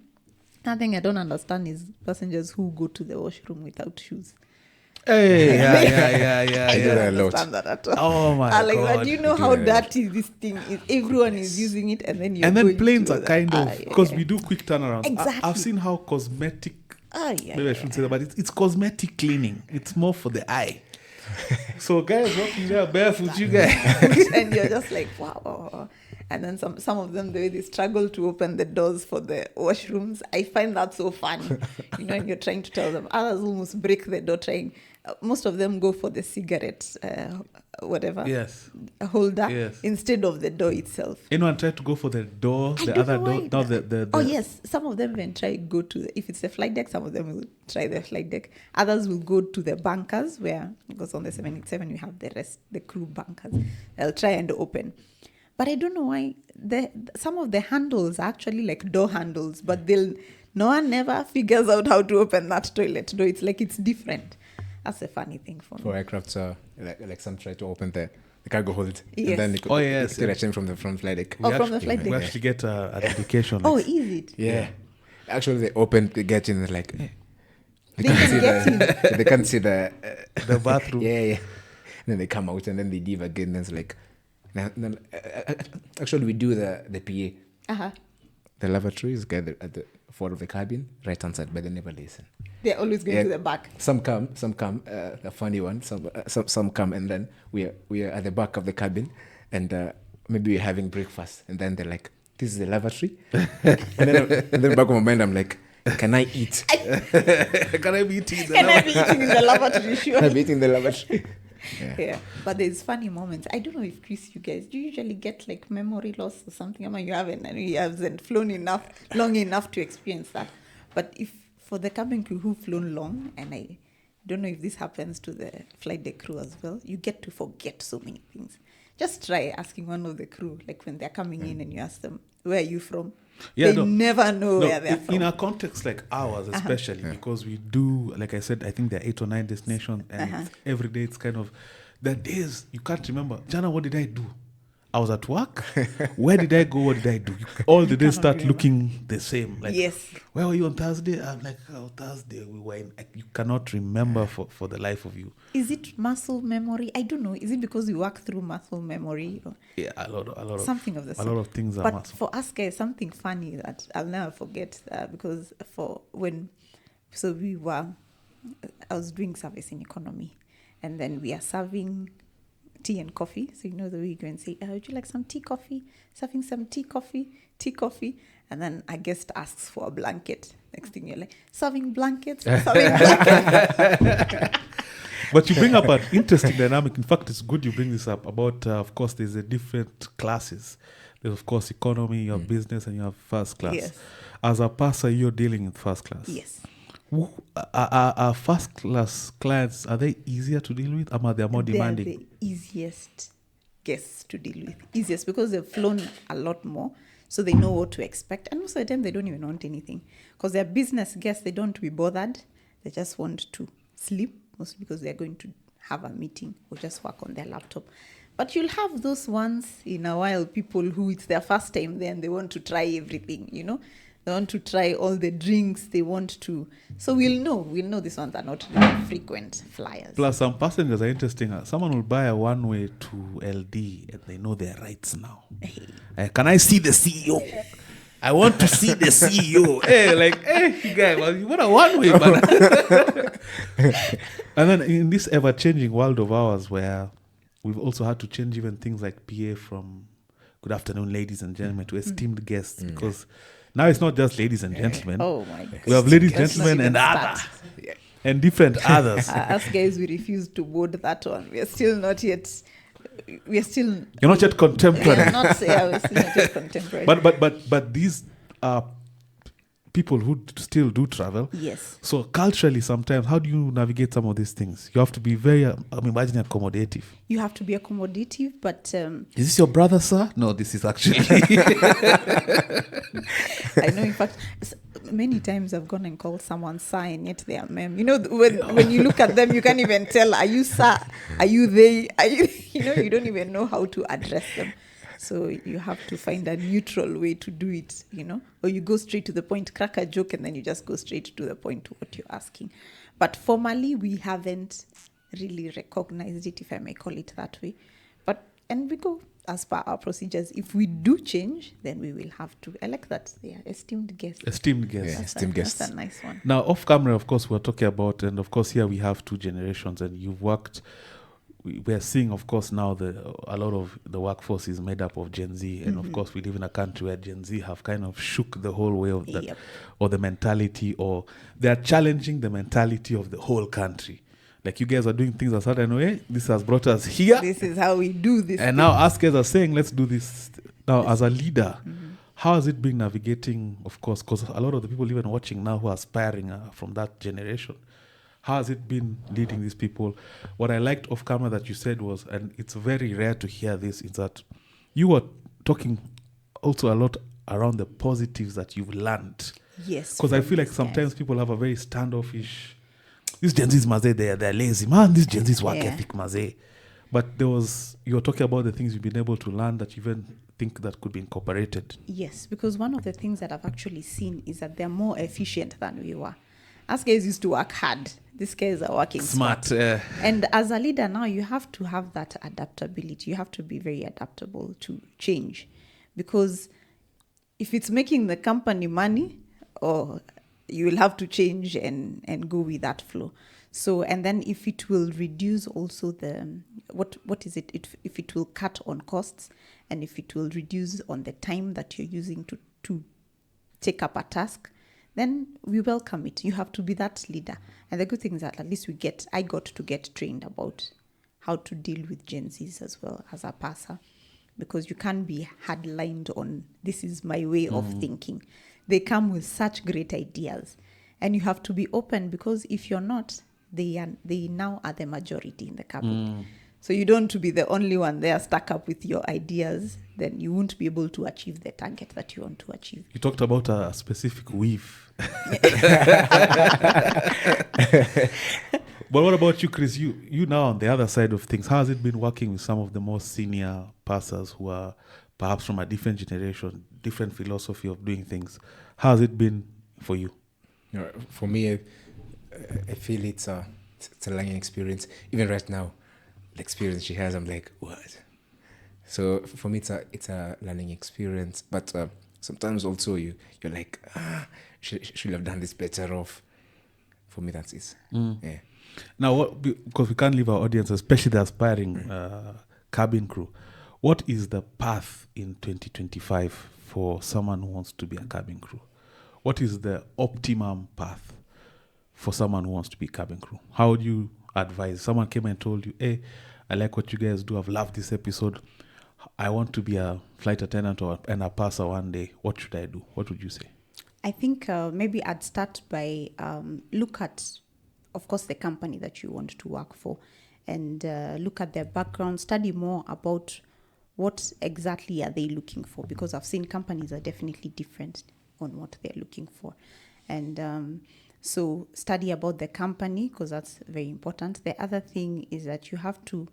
Another thing I don't understand is passengers who go to the washroom without shoes. Hey, yeah. I do that a lot. Understand that at all. Oh my Like, God. but do you know how dirty this thing is? Everyone is using it, and then Planes are kind of, because yeah. we do quick turnarounds. Exactly. I've seen how cosmetic, yeah, maybe I shouldn't say that, but it's cosmetic cleaning. It's more for the eye. So guys walking there barefoot, you guys. And you're just like, wow. And then some of them, the way they struggle to open the doors for the washrooms, I find that so funny. And you're trying to tell them. Others almost break the door trying. Most of them go for the cigarette, Yes. holder, instead of the door itself. Anyone try to go for the door, I the don't other know door? why No, that- the Oh yes, some of them even try go to if it's the flight deck. Some of them will try the flight deck. Others will go to the bunkers, where, because on the 787 you have the crew bunkers. They'll try and open, but I don't know why some of the handles are actually like door handles, but no one never figures out how to open that toilet door. It's like it's different. That's a funny thing for me. For aircraft, like some try to open the cargo hold, Yes. and then they could, yes, they could from the front flight deck. From the flight We deck. actually get an indication. Oh, is it? Yeah. Actually, they open, they get in, they're like, They can get in. they can't see the bathroom. Yeah. And then they come out, and then they leave again. And it's like, actually, we do the PA. Uh-huh. The lavatory is gathered at the front of the cabin, right hand side, but they never listen. They're always going to the back. Some come, the funny one. Some come, and then we are at the back of the cabin, and maybe we're having breakfast, and then they're like, "This is the lavatory," and then back of my mind, I'm like, "Can I eat? Can I be eating Can I be eating in the lavatory? Sure. Can I be eating in the lavatory?" Yeah, but there's funny moments. I don't know if Chris, you guys, do you usually get like memory loss or something? I mean, you haven't flown long enough to experience that. But if for the cabin crew who've flown long, and I don't know if this happens to the flight deck crew as well, you get to forget so many things. Just try asking one of the crew, like when they're coming in and you ask them, "Where are you from?" They never know where they're from. In a context like ours, especially because we do, like I said, I think there are 8 or 9 destinations, and every day it's kind of, the days you can't remember. Jana, what did I do? I was at work. Where did I go? What did I do? All the days start looking the same. Like, yes. Where were you on Thursday? I'm like, Thursday we were in. You cannot remember for the life of you. Is it muscle memory? I don't know. Is it because we work through muscle memory? Yeah, a lot of Something of the sort. A lot of things are but muscle. for us guys, something funny that I'll never forget, because I was doing service in economy, and then we are serving tea and coffee. So the way you go and say, would you like some tea, coffee? Serving some tea, coffee. And then a guest asks for a blanket. Next thing you're like, serving blankets. But you bring up an interesting dynamic. In fact, it's good you bring this up about, of course, there's a different classes. There's, of course, economy, you have business, and you have first class. Yes. As a passer, you're dealing with first class. Yes. Are first class clients, are they easier to deal with, or are they more demanding? They're the easiest guests to deal with. Easiest because they've flown a lot more, so they know what to expect. And most of the time, they don't even want anything. Because they're business guests, they don't be bothered. They just want to sleep, mostly because they're going to have a meeting or just work on their laptop. But you'll have those once in a while people who it's their first time there and they want to try everything, They want to try all the drinks. They want to. So we'll know these ones are not really frequent flyers. Plus, some passengers are interesting. Someone will buy a one-way to LD and they know their rights now. Can I see the CEO? I want to see the CEO. Hey, guy, what a one-way, man. And then in this ever-changing world of ours where we've also had to change even things like PA from good afternoon, ladies and gentlemen, to esteemed guests, because now it's not just ladies and gentlemen. Oh my God. We have ladies, Let's not gentlemen, and even others. start. And different others. Us guys, we refuse to board that one. We are still not yet. We are still. You're not yet contemporary. We're still not yet contemporary. But these are people who still do travel. Yes. So culturally, sometimes, how do you navigate some of these things? You have to be very, imagine accommodative. You have to be accommodative, but Is this your brother, sir? No, this is actually. I know, in fact, many times I've gone and called someone sir and yet they are ma'am. You know, when you look at them, you can't even tell, are you sir? Are you they? Are you, you don't even know how to address them. So you have to find a neutral way to do it, or you go straight to the point, crack a joke, and then you just go straight to the point to what you're asking. But formally, we haven't really recognized it, if I may call it that way. And we go as per our procedures. If we do change, then we will have to elect that. Yeah, esteemed guests. Esteemed guests. Yeah, esteemed guests. That's a nice one. Now, off camera, of course, we're talking about, and of course, here we have two generations, and you've worked. We're seeing, of course, now a lot of the workforce is made up of Gen Z, and of course, we live in a country where Gen Z have kind of shook the whole way of that, or the mentality, or they are challenging the mentality of the whole country. Like, you guys are doing things a certain way. This has brought us here. This is how we do this. And now us guys are saying, let's do this. Now, as a leader, how has it been navigating, of course, because a lot of the people even watching now who are aspiring from that generation, how has it been leading these people? What I liked off camera that you said was, and it's very rare to hear this, is that you were talking also a lot around the positives that you've learned. Yes. Because I feel like sometimes people have a very standoffish, these Gen Zs, maze, they're lazy. Man, these Gen Zs work ethic, maze. But you were talking about the things you've been able to learn that you even think that could be incorporated. Yes, because one of the things that I've actually seen is that they're more efficient than we were. Us guys used to work hard. These guys are working smart. And as a leader now, you have to have that adaptability. You have to be very adaptable to change. Because if it's making the company money, you will have to change and go with that flow. So, and then if it will reduce also what is it? If it will cut on costs, and if it will reduce on the time that you're using to take up a task, then we welcome it. You have to be that leader. And the good thing is that at least I got to get trained about how to deal with Gen Zs as well as a passer, because you can't be hard-lined on, this is my way of thinking. They come with such great ideas, and you have to be open, because if you're not, they now are the majority in the cabin. So you don't want to be the only one there stuck up with your ideas, then you won't be able to achieve the target that you want to achieve. You talked about a specific weave. But what about you, Chris? You now on the other side of things, how has it been working with some of the most senior passers who are perhaps from a different generation, different philosophy of doing things? How has it been for you? For me, I feel it's a learning experience. Even right now, the experience she has, I'm like, what? So for me, it's a learning experience. But sometimes also you're like, should have done this better off. For me, that's it. Yeah. Now, because we can't leave our audience, especially the aspiring cabin crew, what is the path in 2025 for someone who wants to be a cabin crew? What is the optimum path for someone who wants to be cabin crew? How would you advise? Someone came and told you, hey, I like what you guys do. I've loved this episode. I want to be a flight attendant and a passer one day. What should I do? What would you say? I think maybe I'd start by look at, of course, the company that you want to work for, and look at their background, study more about what exactly are they looking for, because I've seen companies are definitely different on what they're looking for. And so study about the company, because that's very important. The other thing is that you have to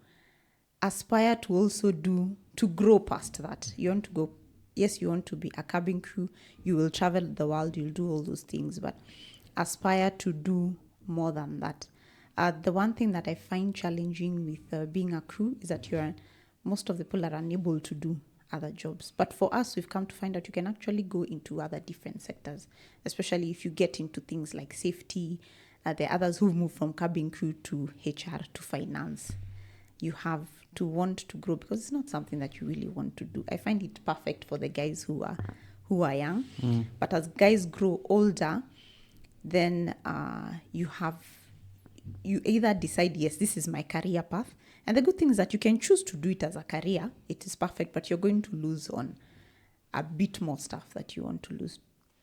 aspire to also to grow past that. You want to go, yes, you want to be a cabin crew, you will travel the world, you'll do all those things, but aspire to do more than that. The one thing that I find challenging with being a crew is that most of the people are unable to do other jobs. But for us, we've come to find out you can actually go into other different sectors, especially if you get into things like safety. There are others who've moved from cabin crew to HR to finance. You have to want to grow because it's not something that you really want to do. I find it perfect for the guys who are young. But as guys grow older, then you either decide, yes, this is my career path. And the good thing is that you can choose to do it as a career. It is perfect, but you're going to lose on a bit more stuff that you want to lose,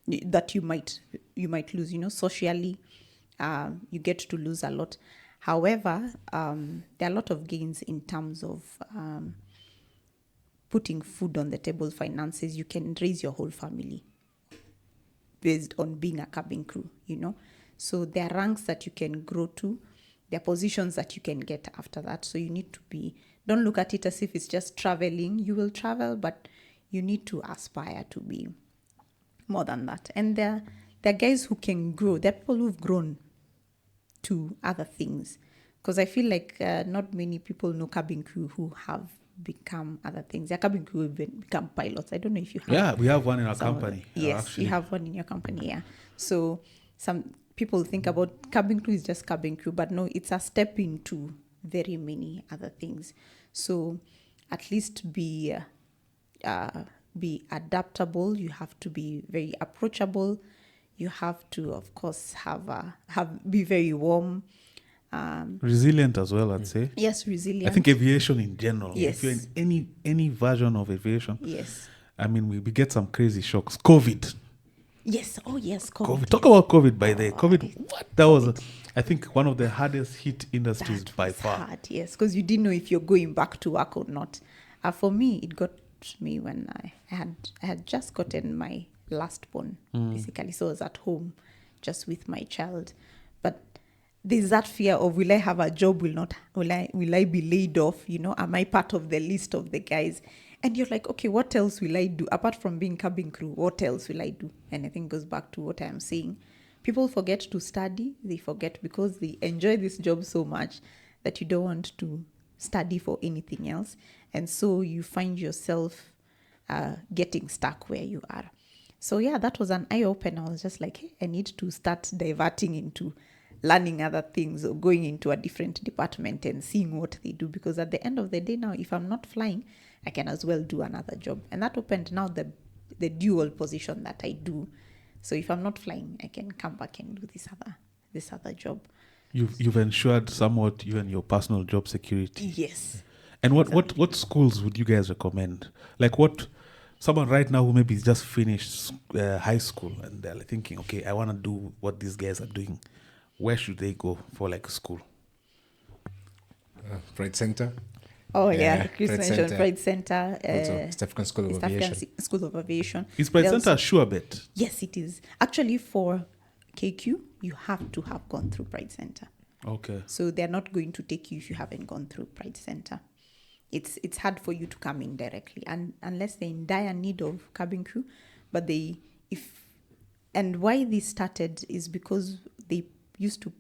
that you might lose, socially. You get to lose a lot. However, there are a lot of gains in terms of putting food on the table, finances. You can raise your whole family based on being a cabin crew, So there are ranks that you can grow to. There are positions that you can get after that. So you need to don't look at it as if it's just traveling. You will travel, but you need to aspire to be more than that. And there are guys who can grow. There are people who've grown to other things. Because I feel like not many people know cabin crew who have become other things. There are cabin crew who have become pilots. I don't know if you have. Yeah, we have one in our company. Yes, actually. you have one in your company, yeah. So some people think about cabin crew is just cabin crew, but no, it's a step into very many other things. So at least be adaptable. You have to be very approachable. You have to, of course, be very warm. Resilient as well, I'd say. Yes, resilient. I think aviation in general. Yes. If you're in any version of aviation. Yes. I mean, we get some crazy shocks. COVID. Yes. Oh, yes. COVID. Talk about COVID by the COVID. What? That was, I think, one of the hardest hit industries by far. Hard, yes, because you didn't know if you're going back to work or not. For me, it got me when I had just gotten my last born, basically. So I was at home just with my child. But there's that fear of, will I have a job? Will I be laid off? Am I part of the list of the guys? And you're like, okay, what else will I do? Apart from being cabin crew, what else will I do? And I think it goes back to what I'm saying. People forget to study. They forget because they enjoy this job so much that you don't want to study for anything else. And so you find yourself getting stuck where you are. So yeah, that was an eye-opener. I was just like, hey, I need to start diverting into learning other things or going into a different department and seeing what they do. Because at the end of the day now, if I'm not flying, I can as well do another job. And that opened now the dual position that I do. So if I'm not flying, I can come back and do this other job. You've ensured somewhat you and your personal job security. Yes. And what schools would you guys recommend? Like someone right now who maybe just finished high school and they're like thinking, okay, I want to do what these guys are doing. Where should they go for like school? Pride Center. Oh yeah, Chris Pride mentioned Center. Pride Center. Also, East African School of East Aviation. African School of Aviation. Is Pride Center a sure bet? Yes, it is. Actually, for KQ, you have to have gone through Pride Center. Okay. So they're not going to take you if you haven't gone through Pride Center. It's hard for you to come in directly, and unless they're in dire need of cabin crew. But and why this started is because they used to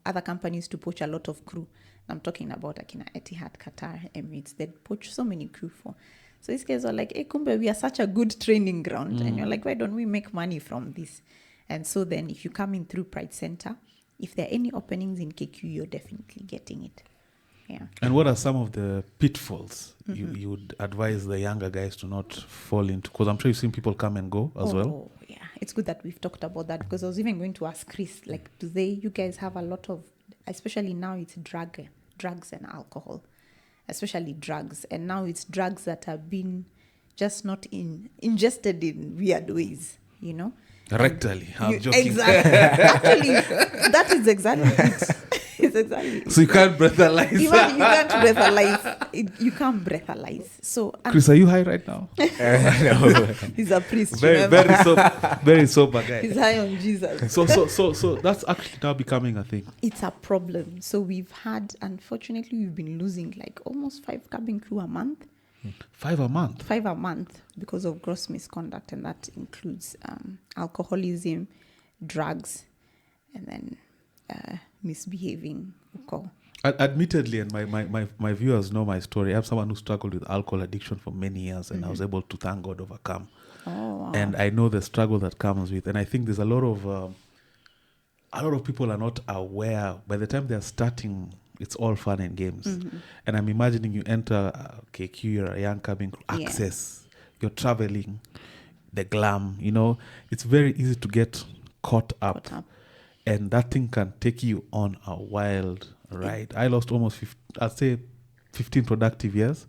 other companies to poach a lot of crew. I'm talking about Akina Etihad, Qatar, Emirates. They'd poach so many crew for. So these guys are like, hey, Kumbe, we are such a good training ground. And you're like, why don't we make money from this? And so then if you come in through Pride Center, if there are any openings in KQ, you're definitely getting it. Yeah. And what are some of the pitfalls you would advise the younger guys to not fall into? Because I'm sure you've seen people come and go as well. Oh, yeah. It's good that we've talked about that, because I was even going to ask Chris, like, you guys have a lot of, especially now it's drugs and alcohol, especially drugs. And now it's drugs that have been just not ingested in weird ways, Rectally. I'm joking. Exactly. Actually, that is exactly it. It's exactly. So you can't breathalyze. You can't breathalyze. You can't breathalyze. So Chris, are you high right now? No. he's a priest. Very sober guy. He's high on Jesus. So that's actually now becoming a thing. It's a problem. So unfortunately, we've been losing like almost 5 cabin crew a month 5 a month? 5 a month because of gross misconduct, and that includes alcoholism, drugs, and then misbehaving. Admittedly, and my viewers know my story, I have someone who struggled with alcohol addiction for many years, and I was able to, thank God, overcome. Oh, wow. And I know the struggle that comes with, and I think there's a lot of people are not aware. By the time they're starting, it's all fun and games. And I'm imagining you enter KQ, you're a young coming access, you're traveling, the glam, it's very easy to get caught up. And that thing can take you on a wild ride. I lost almost 15 productive years.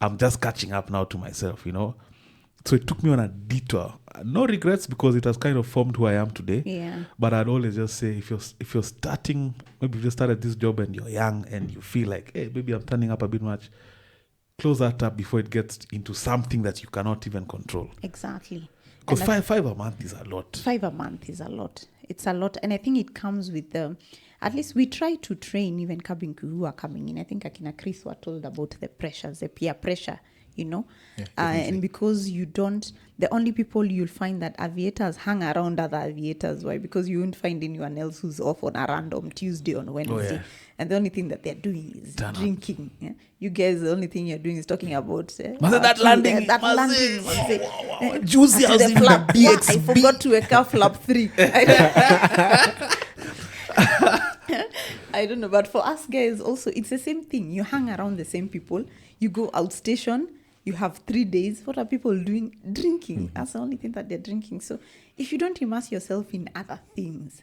I'm just catching up now to myself, So it took me on a detour. No regrets, because it has kind of formed who I am today. Yeah. But I'd always just say, if you're starting, maybe you just started this job and you're young and you feel like, hey, maybe I'm turning up a bit much, close that up before it gets into something that you cannot even control. Exactly. Because five a month is a lot. 5 a month is a lot. It's a lot. And I think it comes with at least we try to train even Kabinku who are coming in. I think Akina Chris were told about the pressures, the peer pressure, Yeah, and because the only people you'll find that aviators hang around other aviators. Why? Because you won't find anyone else who's off on a random Tuesday on Wednesday. And the only thing that they're doing is drinking. Yeah? You guys, the only thing you're doing is talking about that landing. Juicy as in the BXB. I forgot to wake up flap 3. I don't know, but for us guys also, it's the same thing. You hang around the same people. You go outstation. You have 3 days. What are people doing? Drinking. That's the only thing that they're drinking. So if you don't immerse yourself in other things,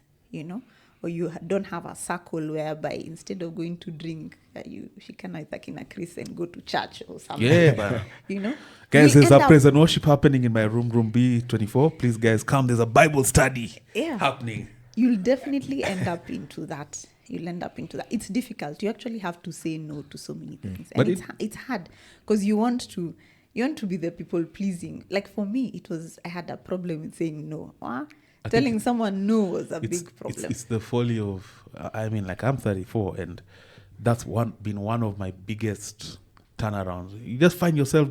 or you don't have a circle whereby instead of going to drink, she can either Kina Chris and go to church or something. Yeah, guys, there's a praise and worship happening in my room B24. Please, guys, come. There's a Bible study happening. You'll definitely end up into that. It's difficult. You actually have to say no to so many things. And it's hard because you want to be the people pleasing. Like for me, I had a problem with saying no. Telling someone no was a big problem. It's the folly of, I'm 34 and that's been one of my biggest turnarounds. You just find yourself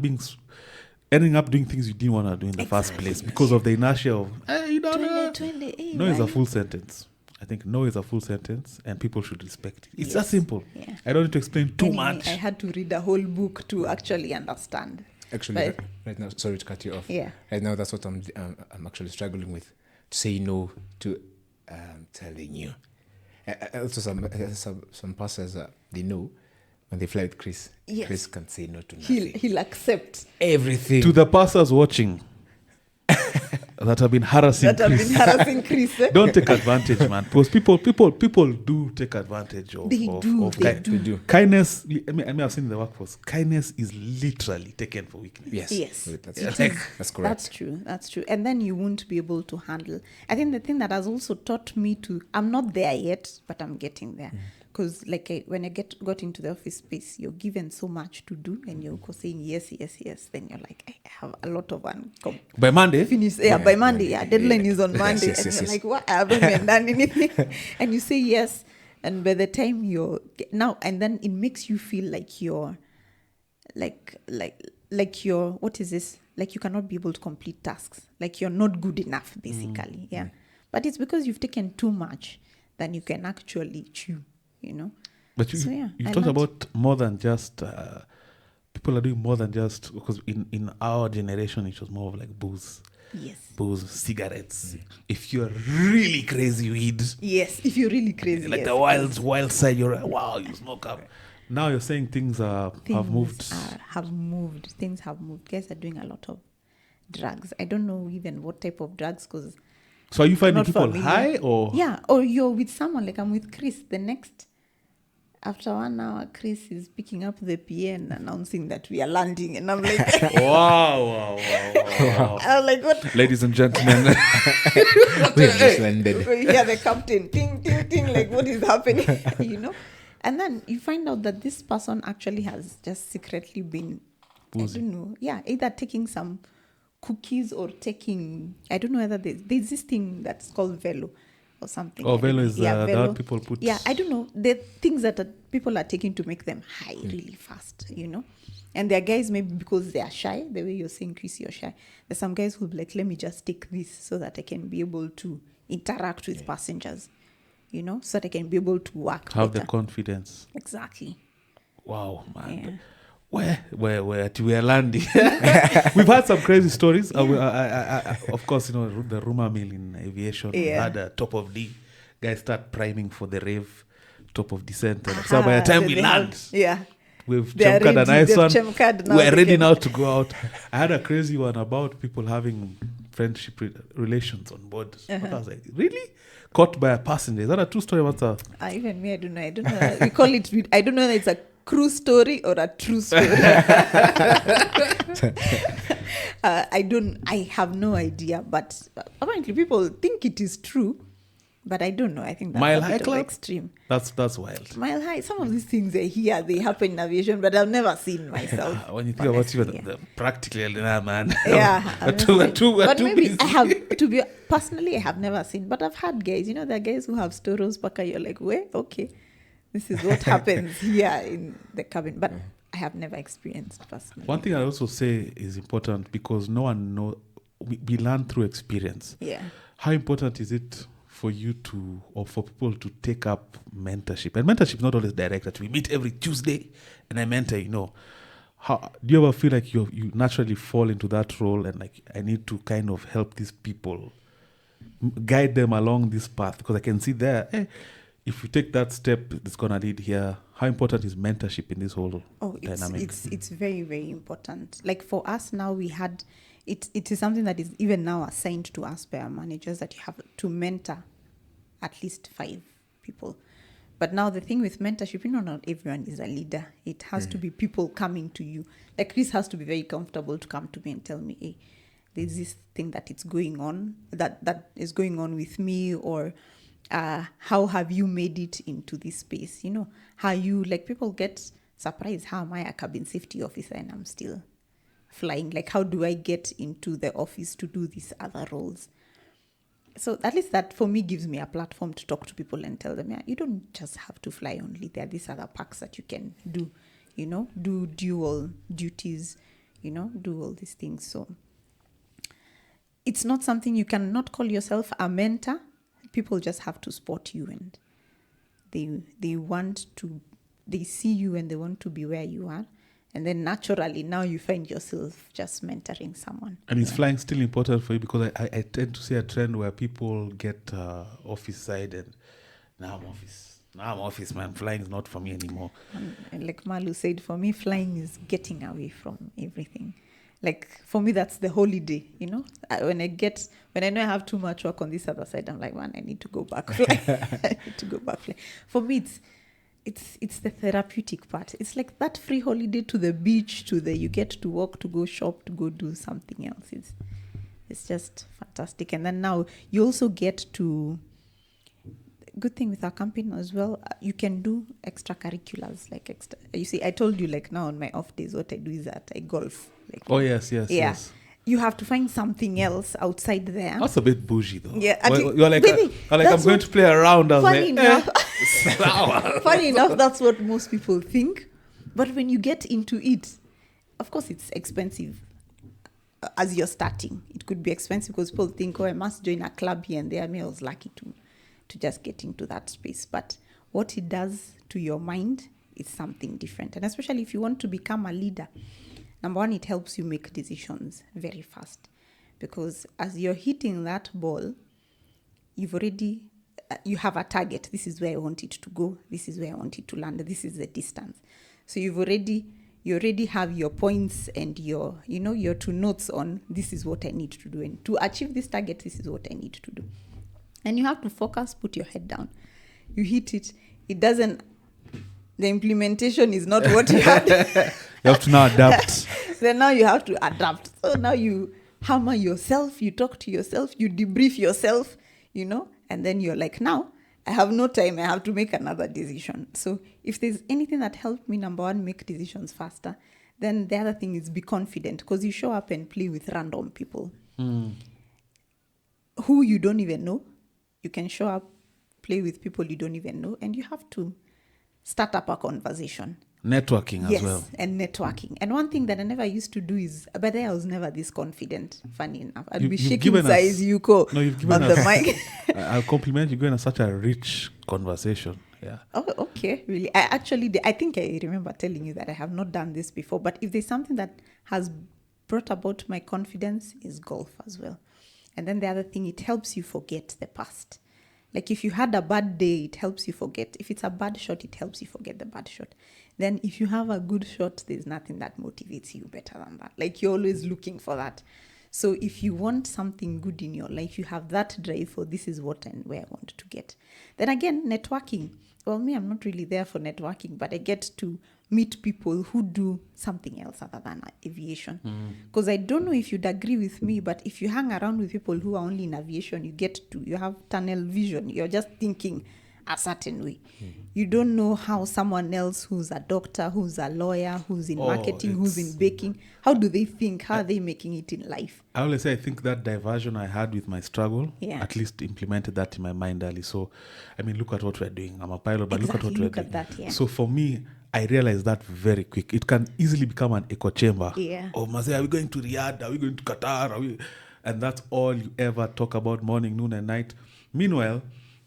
ending up doing things you didn't want to do in the first place because of the inertia of, no is a full sentence. I think no is a full sentence and people should respect it. It's that simple. Yeah. I don't need to explain too much. I had to read a whole book to actually understand. Actually, right now, sorry to cut you off. Yeah. Right now, that's what I'm actually struggling with. To say no to telling you. Also, some pastors, they know when they fly with Chris. Yes. Chris can say no to nothing. He'll accept everything. To the pastors watching that have been harassing Chris. Don't take advantage, man. Because people do take advantage of. They do. Kindness. I mean, I've seen in the workforce. Kindness is literally taken for weakness. Yes. That's correct. That's true. And then you won't be able to handle. I think the thing that has also taught me I'm not there yet, but I'm getting there. Because when I got into the office space, you're given so much to do, and you're saying yes. Then you're like, I have a lot of by Monday. Finish. By Monday. Deadline is on Monday, yes. Like, what? I haven't even done anything, and you say yes, and by the time and then it makes you feel like you're, like you're, what is this? Like you cannot be able to complete tasks. Like you're not good enough, basically. Yeah, but it's because you've taken too much than you can actually chew. But you talked about more than just people are doing more than just, because in our generation it was more of like booze, cigarettes. If you're really crazy, weed. Yes, if you're really crazy, like the wild side, you're like, wow, you smoke up. Now you're saying things have moved. Things have moved. Guys are doing a lot of drugs. I don't know even what type of drugs, because. So are you finding people high or? Yeah, or you're with someone, like I'm with Chris. The next, after 1 hour, Chris is picking up the PA and announcing that we are landing. And I'm like, wow. I'm like, what? Ladies and gentlemen. We've just landed. You hear the captain, ting, ting, ting, like what is happening, And then you find out that this person actually has just secretly been, I don't know, either taking some cookies or taking, I don't know whether there's this thing that's called velo, or something. Oh, velo is yeah, the velo. one people put. Yeah, I don't know. The things that people are taking to make them high really fast, And there are guys, maybe because they are shy, the way you're saying, Chris, you're shy. There's some guys who'll be like, let me just take this so that I can be able to interact with passengers, so that I can be able to work Have better. the confidence. Exactly. Wow, man. Yeah. Where we are landing. We've had some crazy stories. Of course, the rumor mill in aviation. We had a top of D. Guys start priming for the rave, top of descent. And so by the time we land, we've chemcad a nice one. We're ready now to go out. I had a crazy one about people having friendship relations on board. I was like, really? Caught by a passenger. Is that a true story? What's that? Even me, I don't know. We call it, I don't know if it's a cruise story or a true story. I have no idea, but apparently people think it is true, but I don't know. I think that's Mile a High bit Club? extreme. That's wild. Mile High, some of these things I hear, they happen in aviation, but I've never seen myself. When you think about it, practically, man. Yeah. we're too But maybe busy. I have, personally, I have never seen, but I've had guys, there are guys who have storos, paka, you're like, wait, okay. This is what happens here in the cabin. But I have never experienced personally. One thing I also say is important because no one knows. We learn through experience. Yeah. How important is it for you to, or for people to take up mentorship? And mentorship is not always direct, that we meet every Tuesday and I mentor, How do you ever feel like you naturally fall into that role and like, I need to kind of help these people, guide them along this path? Because I can see there, if you take that step, it's going to lead here. How important is mentorship in this whole dynamic? It's very, very important. Like for us now, it is something that is even now assigned to us by our managers, that you have to mentor at least 5 people. But now the thing with mentorship, not everyone is a leader. It has to be people coming to you. Like Chris has to be very comfortable to come to me and tell me, hey, there's this thing that it's going on, that is going on with me, or how have you made it into this space? How you, like, people get surprised, how am I a cabin safety officer and I'm still flying? Like, how do I get into the office to do these other roles? So at least that for me gives me a platform to talk to people and tell them, you don't just have to fly only. There are these other parts that you can do, do dual duties, do all these things. So it's not something, you cannot call yourself a mentor. People just have to spot you, and they see you and they want to be where you are. And then naturally, now you find yourself just mentoring someone. And is flying still important for you? Because I tend to see a trend where people get office side and now I'm office, man. Flying is not for me anymore. And like Malu said, for me, flying is getting away from everything. Like for me, that's the holiday, When I know I have too much work on this other side, I'm like, man, I need to go back fly. I need to go back fly. For me, it's the therapeutic part. It's like that free holiday to the beach, you get to walk, to go shop, to go do something else. It's just fantastic. And then now you also get to, good thing with our company as well, you can do extracurriculars, like you see, I told you, like now on my off days, what I do is that I golf. Like, oh yes. You have to find something else outside there. That's a bit bougie, though. Yeah, you're like, I'm going to play around. Funny enough, that's what most people think. But when you get into it, of course, it's expensive. As you're starting, it could be expensive because people think, I must join a club here and there. I mean, I was lucky to just get into that space. But what it does to your mind is something different. And especially if you want to become a leader, number one, it helps you make decisions very fast. Because as you're hitting that ball, you have a target. This is where I want it to go. This is where I want it to land. This is the distance. So you already have your points and your two notes on, this is what I need to do. And to achieve this target, this is what I need to do. And you have to focus, put your head down. You hit it. The implementation is not what you had. You have to now adapt. Then now you have to adapt. So now you hammer yourself, you talk to yourself, you debrief yourself, and then you're like, now I have no time. I have to make another decision. So if there's anything that helped me, number one, make decisions faster, then the other thing is be confident, because you show up and play with random people who you don't even know. You can show up, play with people you don't even know, and you have to start up a conversation. Networking as Yes, well. and networking. And one thing that I never used to do is, but I was never this confident, funny enough. I'd be You've shaking given us- size Yuko No, you've given on the us- mic. I'll compliment you. Going on such a rich conversation. Yeah. Oh, okay, really. I think I remember telling you that I have not done this before, but if there's something that has brought about my confidence is golf as well. And then the other thing, it helps you forget the past. Like if you had a bad day, it helps you forget. If it's a bad shot, it helps you forget the bad shot. Then if you have a good shot, there's nothing that motivates you better than that. Like you're always looking for that. So if you want something good in your life, you have that drive for this is what and where I want to get. Then again, networking. Well, me, I'm not really there for networking, but I get to meet people who do something else other than aviation. Because I don't know if you'd agree with me, but if you hang around with people who are only in aviation, you have tunnel vision. You're just thinking a certain way. You don't know how someone else who's a doctor, who's a lawyer, who's in marketing, who's in baking, how do they think? How are they making it in life? I always say I think that diversion I had with my struggle, Yeah. at least implemented that in my mind early. So, I mean, look at what we're doing. I'm a pilot, but look at what Exactly, we're look at doing. that, yeah. So for me, I realized that very quick. It can easily become an echo chamber. Yeah. Oh, Mazay, are we going to Riyadh? Are we going to Qatar? And that's all you ever talk about morning, noon, and night. Meanwhile,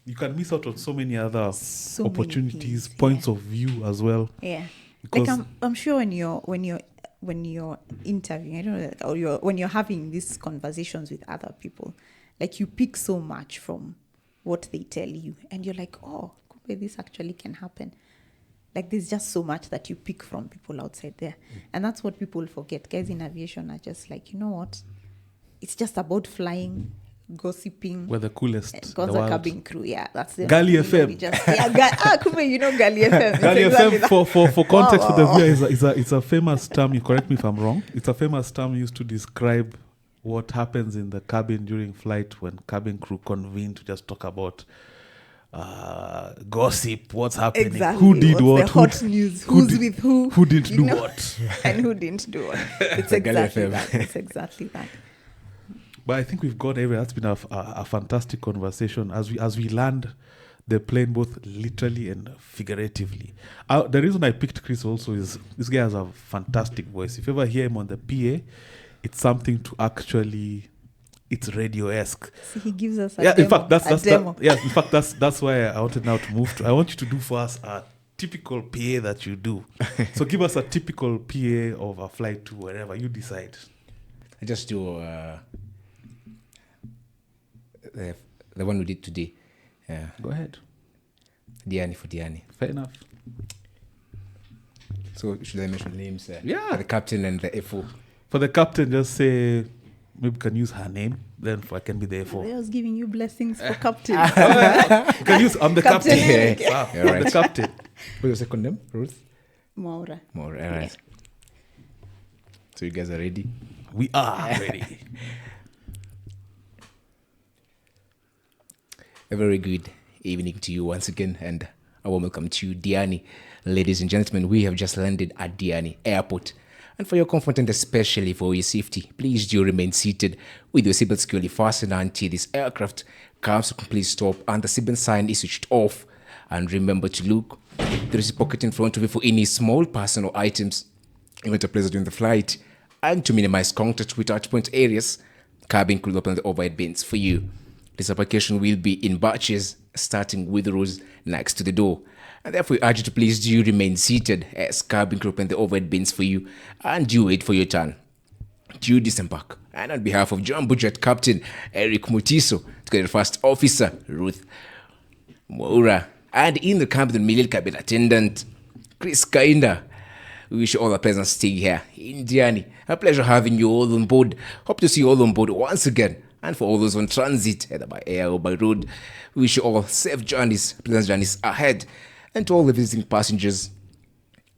you can miss out on so many other So many opportunities, things, points of view as well. Yeah, Because- like I'm sure when you're interviewing, I don't know, or when you're having these conversations with other people, like you pick so much from what they tell you, and you're like, oh, this actually can happen. Like there's just so much that you pick from people outside there, and that's what people forget. Guys in aviation are just like, you know what? It's just about flying, gossiping. We're the coolest. Because the the world. cabin crew, yeah, that's the Gali you know, FM. we just, yeah, Kume, you know Gali FM. Gali It's exactly FM, that. for context Wow, for the wow, viewer, it's a famous term. You correct me if I'm wrong. It's a famous term used to describe what happens in the cabin during flight when cabin crew convene to just talk about gossip, what's happening, Exactly. who did What's what, the hot news, who's with who didn't you do know, what. and who didn't do what. It's The Gali exactly FM. that. It's exactly that. But I think we've got everywhere. That's been a fantastic conversation as we land the plane both literally and figuratively. The reason I picked Chris also is this guy has a fantastic voice. If you ever hear him on the PA, it's something to actually. It's radio-esque. See, he gives us a Yeah, demo. in fact, demo. that's why I wanted now to move to. I want you to do for us a typical PA that you do. So give us a typical PA of a flight to wherever you decide. I just do the one we did today. Yeah. Go ahead. Diani for Diani. Fair enough. So should I mention names? Yeah. For the captain and the FO. For the captain, just say maybe we can use her name. Then I can be the I FO. was giving you blessings for captain. You can use. I'm the Captain captain. Eric. Ah, Yeah, I'm right. the captain. What's your second name? Ruth Mwaura. Mwaura. All right. So you guys are ready? We are ready. A very good evening to you once again, and a warm welcome to you, Diani. Ladies and gentlemen, we have just landed at Diani Airport. And for your comfort and especially for your safety, please do remain seated with your seatbelt securely fastened until this aircraft comes to a complete stop and the seatbelt sign is switched off. And remember to look, there is a pocket in front of you for any small personal items. Even a pleasure during the flight. And to minimize contact with touchpoint areas, cabin crew will open the overhead bins for you. This application will be in batches, starting with the rows next to the door. And therefore, we urge you to please do remain seated as cabin crew open the overhead bins for you and do wait for your turn. Do disembark. And on behalf of Jumbo Jet Captain Eric Mutiso, together First Officer Ruth Mwaura, and in the cabin, Middle Cabin Attendant Chris Kainda, we wish you all a pleasant stay here in Diani. A pleasure having you all on board. Hope to see you all on board once again. And for all those on transit, either by air or by road, we wish you all safe journeys, pleasant journeys ahead. And to all the visiting passengers,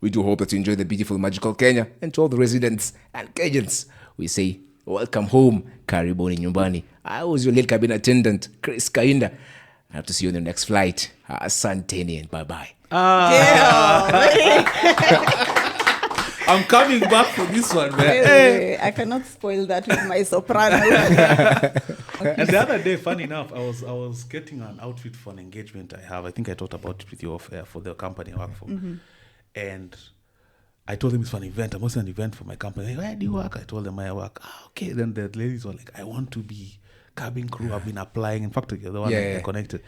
we do hope that you enjoy the beautiful, magical Kenya. And to all the residents and Kenyans, we say, welcome home, karibuni nyumbani. I was your late cabin attendant, Chris Kainda. I hope to see you on the next flight. Asanteni and bye-bye. I'm coming back for this one, man. Hey, I cannot spoil that with my soprano. And the other day, funny enough, I was getting an outfit for an engagement I have. I think I talked about it with you off air for the company I work for. And I told them it's for an event. I'm hosting an event for my company. Like, where do you work? I told them I work. Okay. Then the ladies were like, I want to be cabin crew. I've been applying. In fact, you're the one that connected.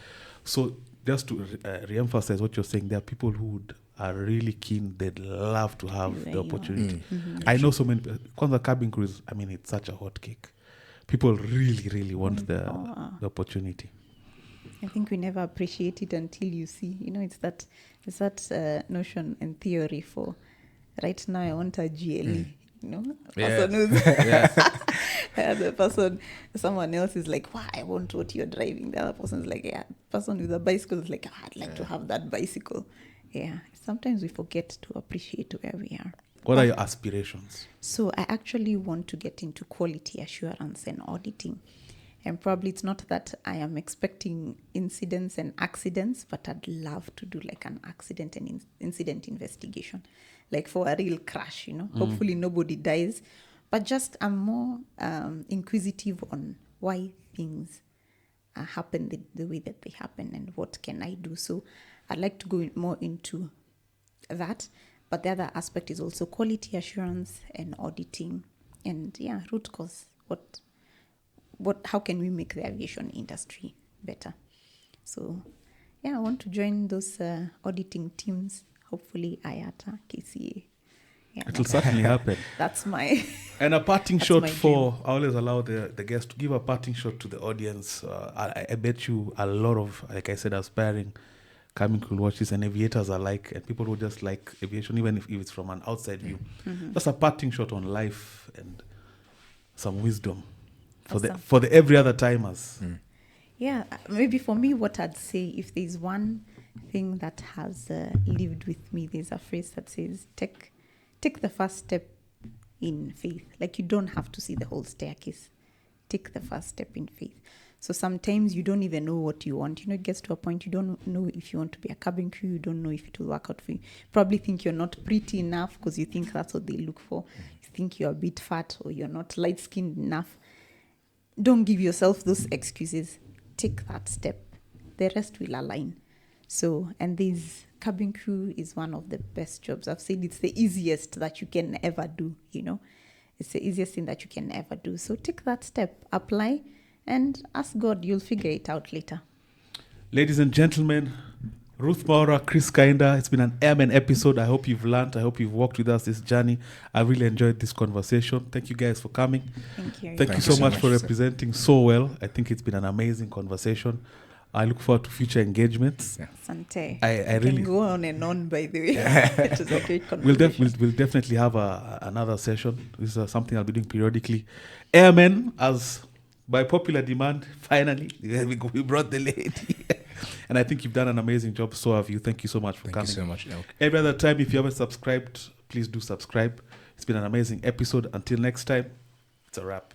So just to re-emphasize what you're saying, there are people who are really keen. They'd love to have the opportunity. I know so many. Kwanza cabin crews, I mean, it's such a hot cake. People really, really want the opportunity. I think we never appreciate it until you see. You know, it's that notion and theory for right now I want a GLE. You know, person who's the person, someone else is like, wow, I want what you're driving. The other person is like, yeah, person with a bicycle is like, I'd like to have that bicycle. Yeah, sometimes we forget to appreciate where we are. What are your aspirations? So I actually want to get into quality assurance and auditing. And probably it's not that I am expecting incidents and accidents, but I'd love to do like an accident and incident investigation, like for a real crash, you know. Hopefully nobody dies, but just I'm more inquisitive on why things happen the way that they happen and what can I do. So I'd like to go more into that. But the other aspect is also quality assurance and auditing and root cause. How can we make the aviation industry better? So, I want to join those auditing teams. Hopefully, IATA, KCA. Yeah, it will certainly happen. That's my. And a parting shot for, I always allow the guest to give a parting shot to the audience. I bet you a lot of, like I said, aspiring cabin crew watch this, and aviators are like, and people who just like aviation, even if it's from an outside view. Just a parting shot on life and some wisdom for the every other timers. Yeah, maybe for me, what I'd say, if there's one thing that has lived with me, there's a phrase that says, take the first step in faith. Like, you don't have to see the whole staircase. Take the first step in faith. So sometimes you don't even know what you want. You know, it gets to a point you don't know if you want to be a cabin crew. You don't know if it will work out for you. Probably think you're not pretty enough because you think that's what they look for. You think you're a bit fat or you're not light-skinned enough. Don't give yourself those excuses. Take that step. The rest will align. So, and this cabin crew is one of the best jobs. I've said it's the easiest that you can ever do, you know. It's the easiest thing that you can ever do. So take that step, apply, and ask God, you'll figure it out later. Ladies and gentlemen, Ruth Mwaura, Chris Kainda, it's been an Airmen episode. I hope you've learned. I hope you've walked with us this journey. I really enjoyed this conversation. Thank you guys for coming. Thank you. Thank you so much for representing so well. I think it's been an amazing conversation. I look forward to future engagements. Sante. I really can go on and on, by the way. It was a great conversation. We'll definitely have another session. This is something I'll be doing periodically. Airmen, as by popular demand, finally, we brought the lady. And I think you've done an amazing job. So have you. Thank you so much for coming. Thank you so much, Elk. Every other time, if you haven't subscribed, please do subscribe. It's been an amazing episode. Until next time, it's a wrap.